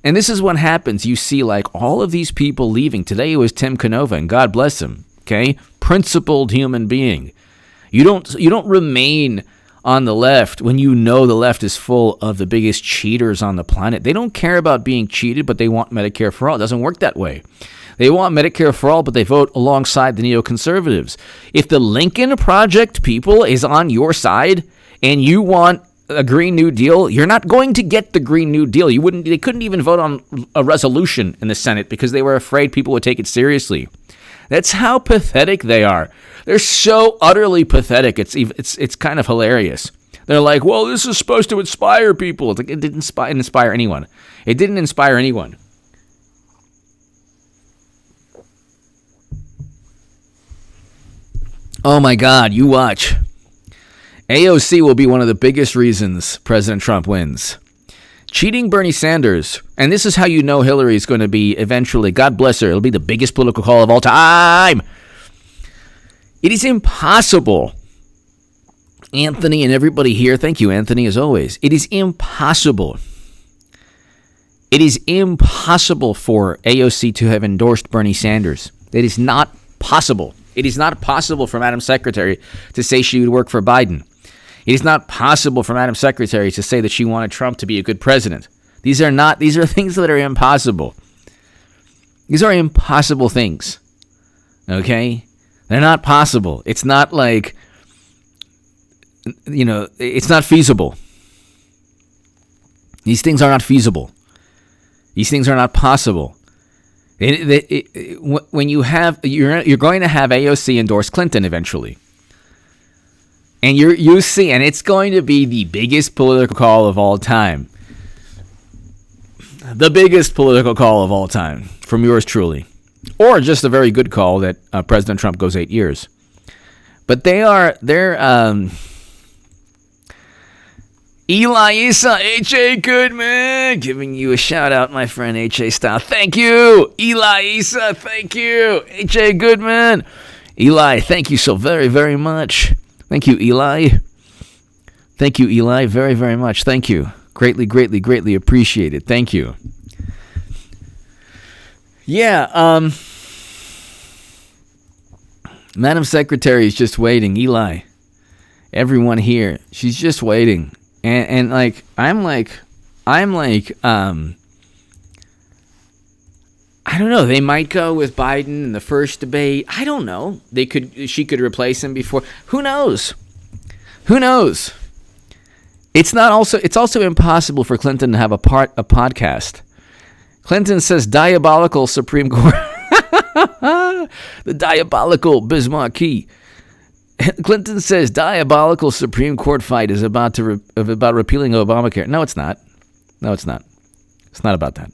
and this is what happens. You see all of these people leaving. Today it was Tim Canova, and God bless him. Okay, principled human being. You don't remain on the left when you know the left is full of the biggest cheaters on the planet. They don't care about being cheated, but they want Medicare for all. It doesn't work that way. They want Medicare for all, but they vote alongside the neoconservatives. If the Lincoln Project people is on your side and you want a Green New Deal, you're not going to get the Green New Deal. They couldn't even vote on a resolution in the Senate because they were afraid people would take it seriously. That's how pathetic they are. They're so utterly pathetic. It's kind of hilarious. They're like, well, this is supposed to inspire people. It's like it didn't inspire anyone. It didn't inspire anyone. Oh my God, you watch. AOC will be one of the biggest reasons President Trump wins. Cheating Bernie Sanders, and this is how you know Hillary is going to be eventually, God bless her, it'll be the biggest political call of all time. It is impossible, Anthony and everybody here, thank you, Anthony, as always. It is impossible. It is impossible for AOC to have endorsed Bernie Sanders. It is not possible. It is not possible for Madam Secretary to say she would work for Biden. It is not possible for Madam Secretary to say that she wanted Trump to be a good president. These are things that are impossible. These are impossible things. Okay? They're not possible. It's not it's not feasible. These things are not feasible. These things are not possible. When you're going to have AOC endorse Clinton eventually. And you see, and it's going to be the biggest political call of all time. The biggest political call of all time from yours truly. Or just a very good call that President Trump goes 8 years. But they're Eli Issa, H.A. Goodman, giving you a shout out, my friend H.A. Style. Thank you, Eli Issa, thank you, H.A. Goodman. Eli, thank you so very, very much. Thank you, Eli. Thank you, Eli, very, very much. Thank you. Greatly, greatly, greatly appreciated. Thank you. Yeah, Madam Secretary is just waiting. Eli, everyone here, she's just waiting. And I don't know. They might go with Biden in the first debate. I don't know. She could replace him before. Who knows? Who knows? It's also impossible for Clinton to have a podcast. Clinton says diabolical Supreme Court. The diabolical Bismarcky. Clinton says diabolical Supreme Court fight is about repealing Obamacare. No, it's not. No, it's not. It's not about that.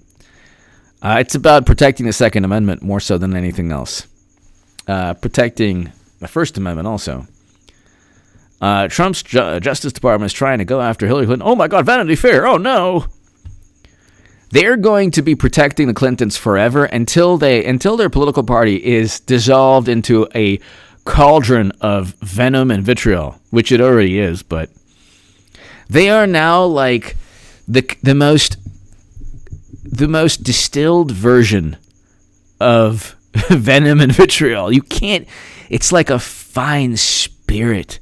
It's about protecting the Second Amendment more so than anything else. Protecting the First Amendment also. Trump's Justice Department is trying to go after Hillary Clinton. Oh my God, Vanity Fair. Oh no. They're going to be protecting the Clintons forever until their political party is dissolved into a cauldron of venom and vitriol, which it already is, but they are now like the most distilled version of venom and vitriol. You can't, it's like a fine spirit.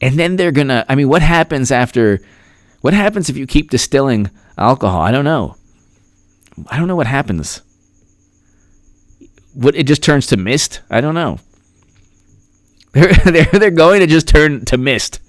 And then they're gonna, what happens if you keep distilling alcohol? I don't know what happens. It just turns to mist? I don't know. They're going to just turn to mist.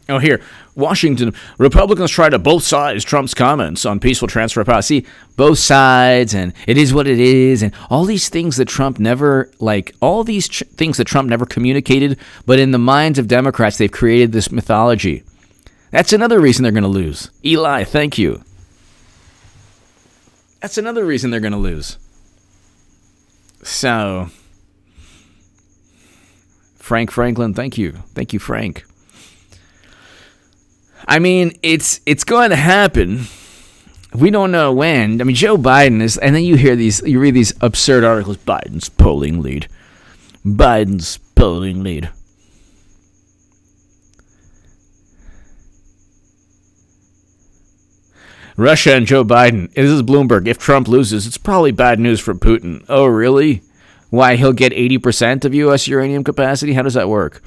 Oh, here, Washington, Republicans try to both sides Trump's comments on peaceful transfer of power. See, both sides, and it is what it is, and all these things that Trump never, things that Trump never communicated, but in the minds of Democrats, they've created this mythology. That's another reason they're going to lose. Eli, thank you. That's another reason they're going to lose. So, Frank Franklin, thank you. Thank you, Frank. I mean, it's going to happen. We don't know when. I mean, Joe Biden is, and then you read these absurd articles. Biden's polling lead. Biden's polling lead. Russia and Joe Biden. This is Bloomberg. If Trump loses, it's probably bad news for Putin. Oh, really? Why, he'll get 80% of U.S. uranium capacity? How does that work?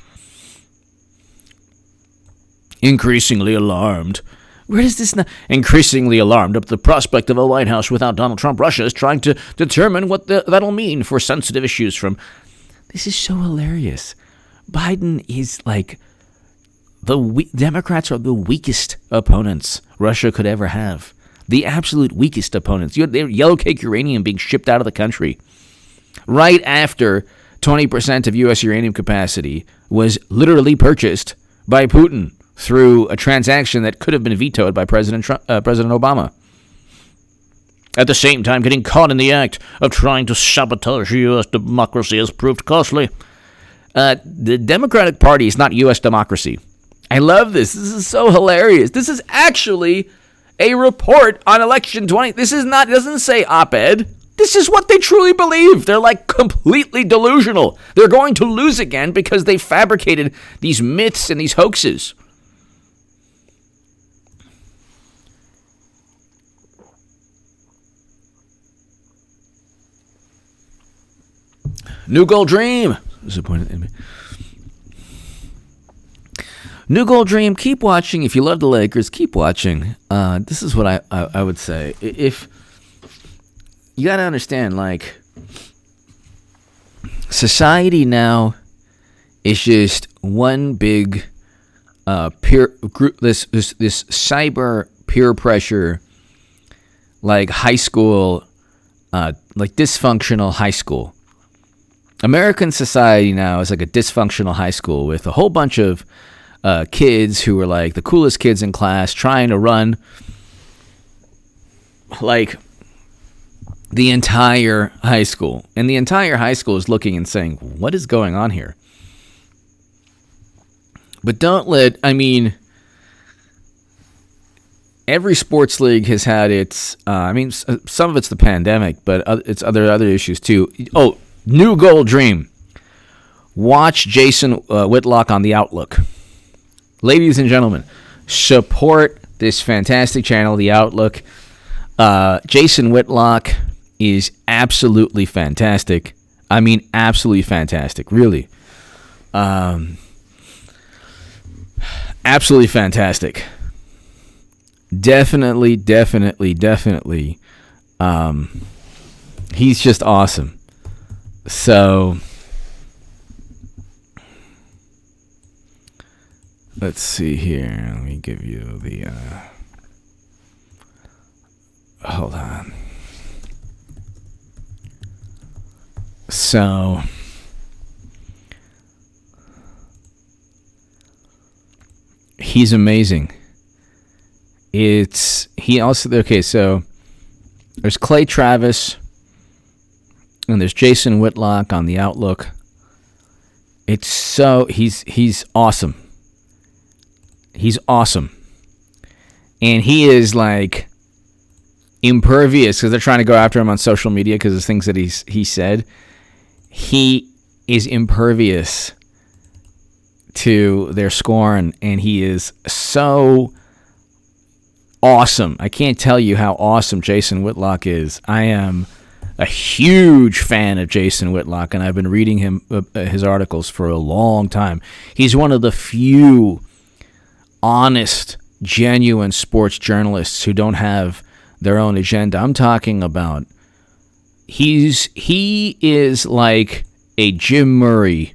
Increasingly alarmed. Where does this increasingly alarmed at the prospect of a White House without Donald Trump? Russia is trying to determine what that'll mean for sensitive issues from... This is so hilarious. Biden is like... Democrats are the weakest opponents Russia could ever have. The absolute weakest opponents. They're yellow cake uranium being shipped out of the country. Right after 20% of U.S. uranium capacity was literally purchased by Putin through a transaction that could have been vetoed by President Obama. At the same time, getting caught in the act of trying to sabotage U.S. democracy has proved costly. The Democratic Party is not U.S. democracy. I love this. This is so hilarious. This is actually a report on election 20. This is not, it doesn't say op-ed. This is what they truly believe. They're like completely delusional. They're going to lose again because they fabricated these myths and these hoaxes. New Gold Dream. Disappointed in me. New Gold Dream, keep watching. If you love the Lakers, keep watching. This is what I would say. If you got to understand, like, society now is just one big peer group. This cyber peer pressure, like high school, like dysfunctional high school. American society now is like a dysfunctional high school with a whole bunch of kids who are like the coolest kids in class trying to run like the entire high school. And the entire high school is looking and saying, what is going on here? But every sports league has had its, some of it's the pandemic, but it's other issues too. Oh, New Gold Dream. Watch Jason Whitlock on The Outlook. Ladies and gentlemen, support this fantastic channel, The Outlook. Jason Whitlock is absolutely fantastic. I mean, absolutely fantastic, really. Absolutely fantastic. Definitely. He's just awesome. So, let's see here. Let me give you the, hold on. So, he's amazing. So there's Clay Travis and there's Jason Whitlock on The Outlook. He's awesome. He's awesome. And he is like impervious because they're trying to go after him on social media because of things that he said. He is impervious to their scorn, and he is so awesome. I can't tell you how awesome Jason Whitlock is. I am a huge fan of Jason Whitlock, and I've been reading his articles for a long time. He's one of the few honest, genuine sports journalists who don't have their own agenda. I'm talking about he is like a Jim Murray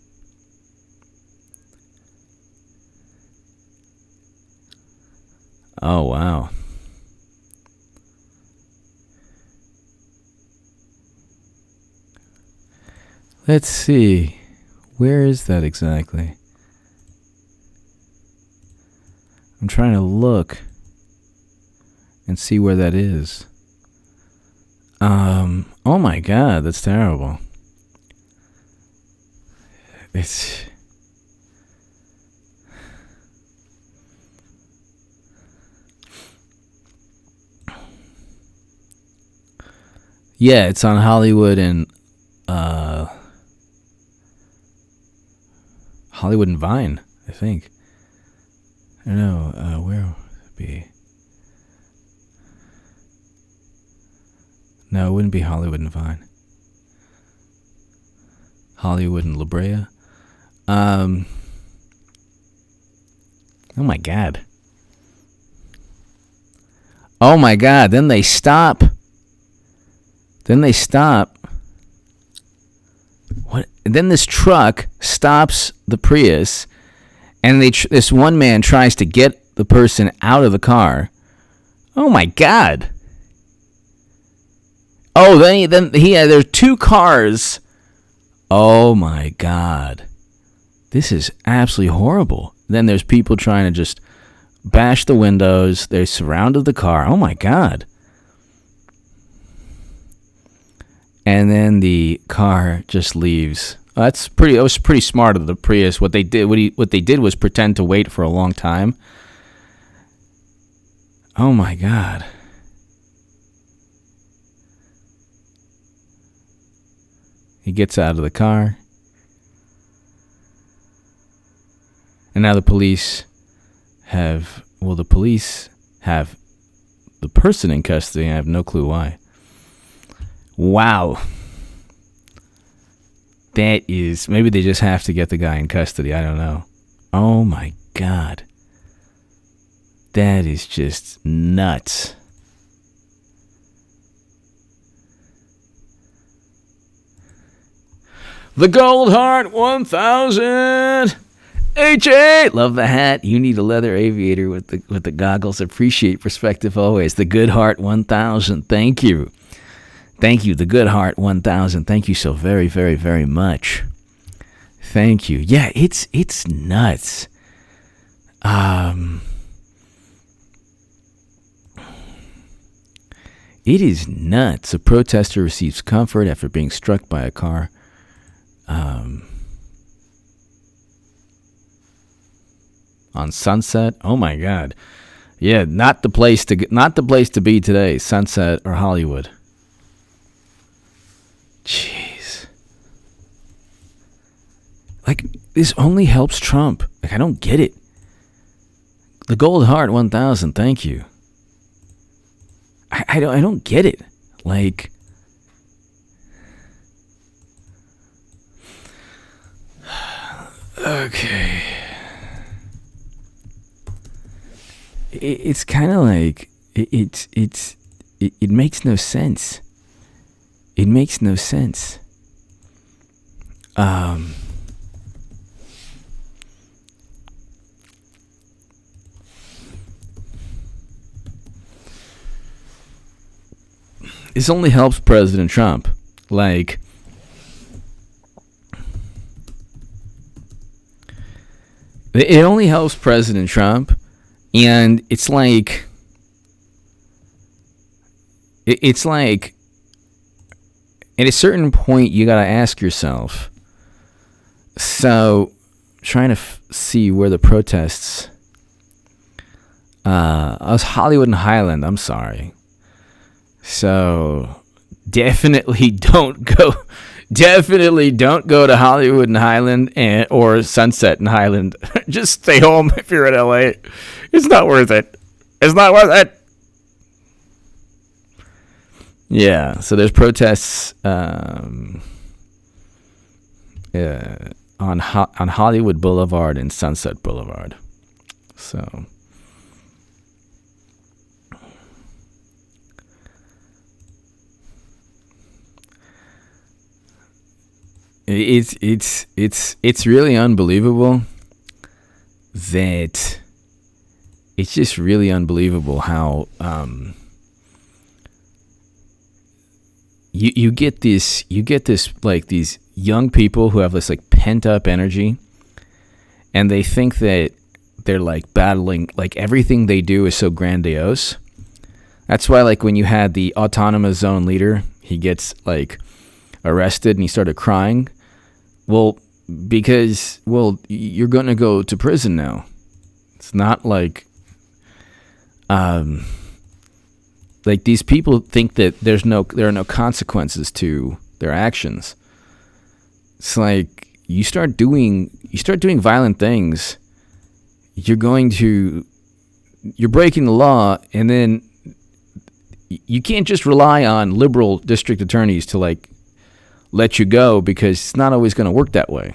Oh, wow. Let's see. Where is that exactly? I'm trying to look and see where that is. Oh my God, that's terrible. It's... Yeah, it's on Hollywood and Hollywood and Vine, I think. I don't know, where would it be? No, it wouldn't be Hollywood and Vine. Hollywood and La Brea. Oh my God. Oh my God, then they stop. What? Then this truck stops the Prius, and this one man tries to get the person out of the car. Oh my God! Oh, there's two cars. Oh my God! This is absolutely horrible. Then there's people trying to just bash the windows. They surrounded the car. Oh my God! And then the car just leaves. That was pretty smart of the Prius. What they did was pretend to wait for a long time. Oh my God. He gets out of the car. And now the police have the person in custody. I have no clue why. Wow. That is... Maybe they just have to get the guy in custody. I don't know. Oh my God. That is just nuts. The Gold Heart 1000! H8! Love the hat. You need a leather aviator with the goggles. Appreciate perspective always. The Good Heart 1000. Thank you. Thank you, the Good Heart 1000. Thank you so very, very, very much. Thank you. Yeah, it's nuts. It is nuts. A protester receives comfort after being struck by a car. On Sunset. Oh my God. Yeah, not the place to be today. Sunset or Hollywood. Jeez. Like, this only helps Trump. Like, I don't get it. The Gold Heart 1000, thank you. I don't get it. Like, okay. It's kind of like it makes no sense. It makes no sense. This only helps President Trump. Like, it only helps President Trump, and it's like at a certain point you gotta ask yourself. So, trying to see where the protests. I was Hollywood and Highland. I'm sorry. So, definitely don't go to Hollywood and Highland or Sunset and Highland. Just stay home if you're in LA. It's not worth it. It's not worth it. Yeah, so there's protests on Hollywood Boulevard and Sunset Boulevard. So it's really unbelievable that it's just really unbelievable how you get this like these young people who have this like pent up energy, and they think that they're like battling, like everything they do is so grandiose. That's why, like, when you had the autonomous zone leader, he gets like arrested and he started crying. Well, because you're going to go to prison now. It's not like like these people think that there are no consequences to their actions. It's like you start doing violent things, you're breaking the law, and then you can't just rely on liberal district attorneys to like let you go, because it's not always going to work that way,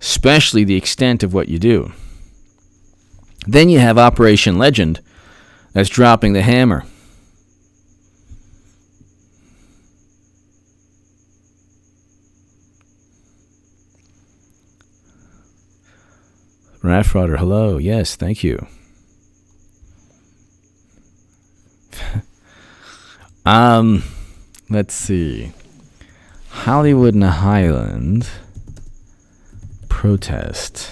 especially the extent of what you do. Then you have Operation Legend that's dropping the hammer. Raffrodder, hello. Yes, thank you. Let's see. Hollywood and Highland protest.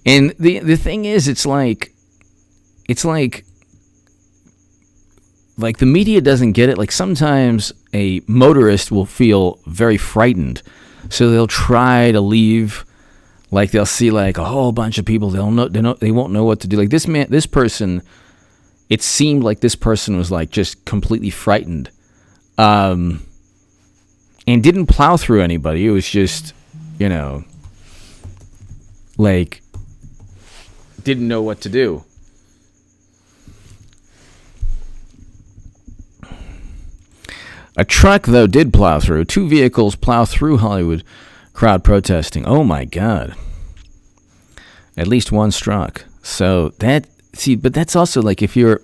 And the thing is, it's like the media doesn't get it. Like, sometimes a motorist will feel very frightened, so they'll try to leave. Like, they'll see like a whole bunch of people. They won't know what to do. Like this person, it seemed like this person was like just completely frightened, and didn't plow through anybody. It was just, like, didn't know what to do. A truck, though, did plow through. 2 vehicles plow through Hollywood crowd protesting. Oh my God. At least one struck. So but that's also like, if you're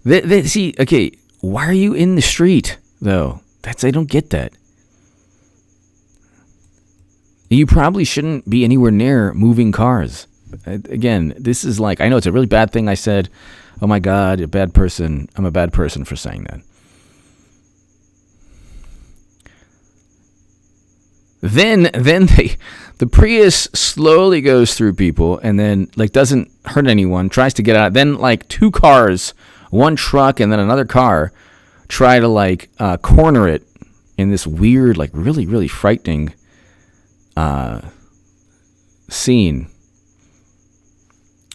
okay, why are you in the street though? I don't get that. You probably shouldn't be anywhere near moving cars. Again, this is like, I know it's a really bad thing I said. Oh my God, a bad person. I'm a bad person for saying that. Then the Prius slowly goes through people, and then like doesn't hurt anyone, tries to get out. Then like 2 cars, 1 truck, and then another car try to like corner it in this weird, like really, really frightening scene.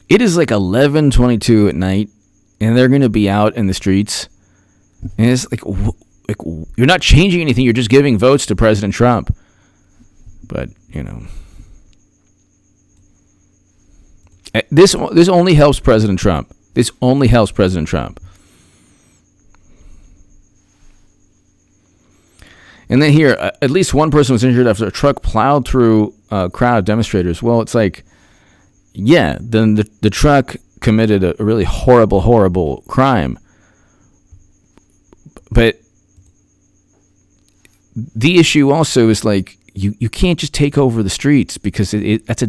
It is like 11:22 at night, and they're going to be out in the streets. And it's like you're not changing anything. You're just giving votes to President Trump. But, this only helps President Trump. This only helps President Trump. And then here, at least one person was injured after a truck plowed through a crowd of demonstrators. Well, it's like, yeah, then the truck committed a really horrible, horrible crime. But the issue also is like, you can't just take over the streets, because that's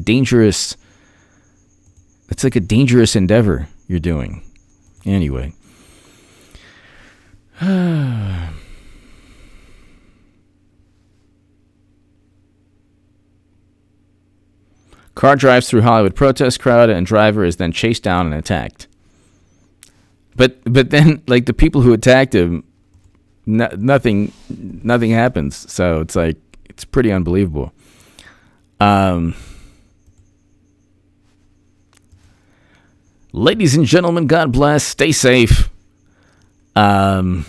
like a dangerous endeavor you're doing. Anyway. Car drives through Hollywood protest crowd, and driver is then chased down and attacked. But then, like, the people who attacked him, nothing happens. So it's like, it's pretty unbelievable. Ladies and gentlemen, God bless. Stay safe. Thank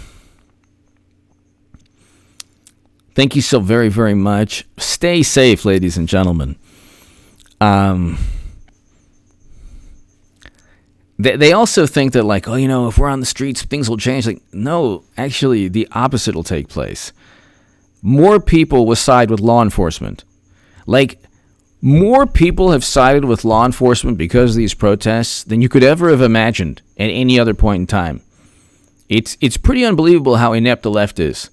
you so very, very much. Stay safe, ladies and gentlemen. They also think that, like, if we're on the streets, things will change. Like, no, actually, the opposite will take place. More people will side with law enforcement. Like, more people have sided with law enforcement because of these protests than you could ever have imagined at any other point in time. It's pretty unbelievable how inept the left is.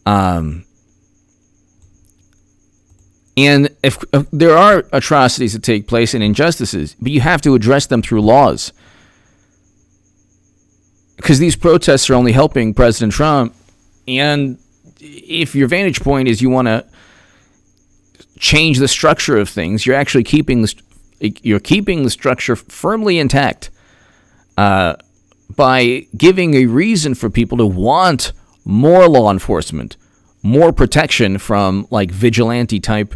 And And if there are atrocities that take place and injustices, but you have to address them through laws. Because these protests are only helping President Trump. And if your vantage point is you want to change the structure of things, you're actually keeping the structure firmly intact by giving a reason for people to want more law enforcement, more protection from like vigilante type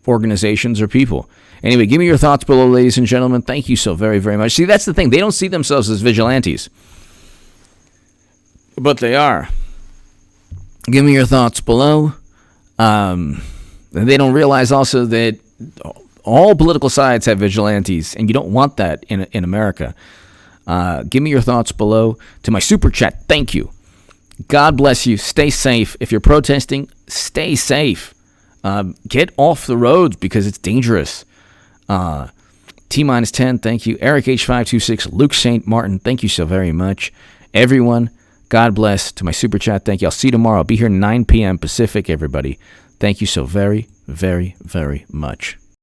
organizations or people. Anyway, give me your thoughts below, ladies and gentlemen. Thank you so very, very much. See, that's the thing. They don't see themselves as vigilantes, but they are. Give me your thoughts below. They don't realize also that all political sides have vigilantes, and you don't want that in America. Give me your thoughts below to my super chat. Thank you. God bless you. Stay safe. If you're protesting, stay safe. Get off the roads because it's dangerous. T-10, thank you. Eric H526, Luke St. Martin, thank you so very much. Everyone, God bless. To my super chat, thank you. I'll see you tomorrow. I'll be here 9 p.m. Pacific, everybody. Thank you so very, very, very much.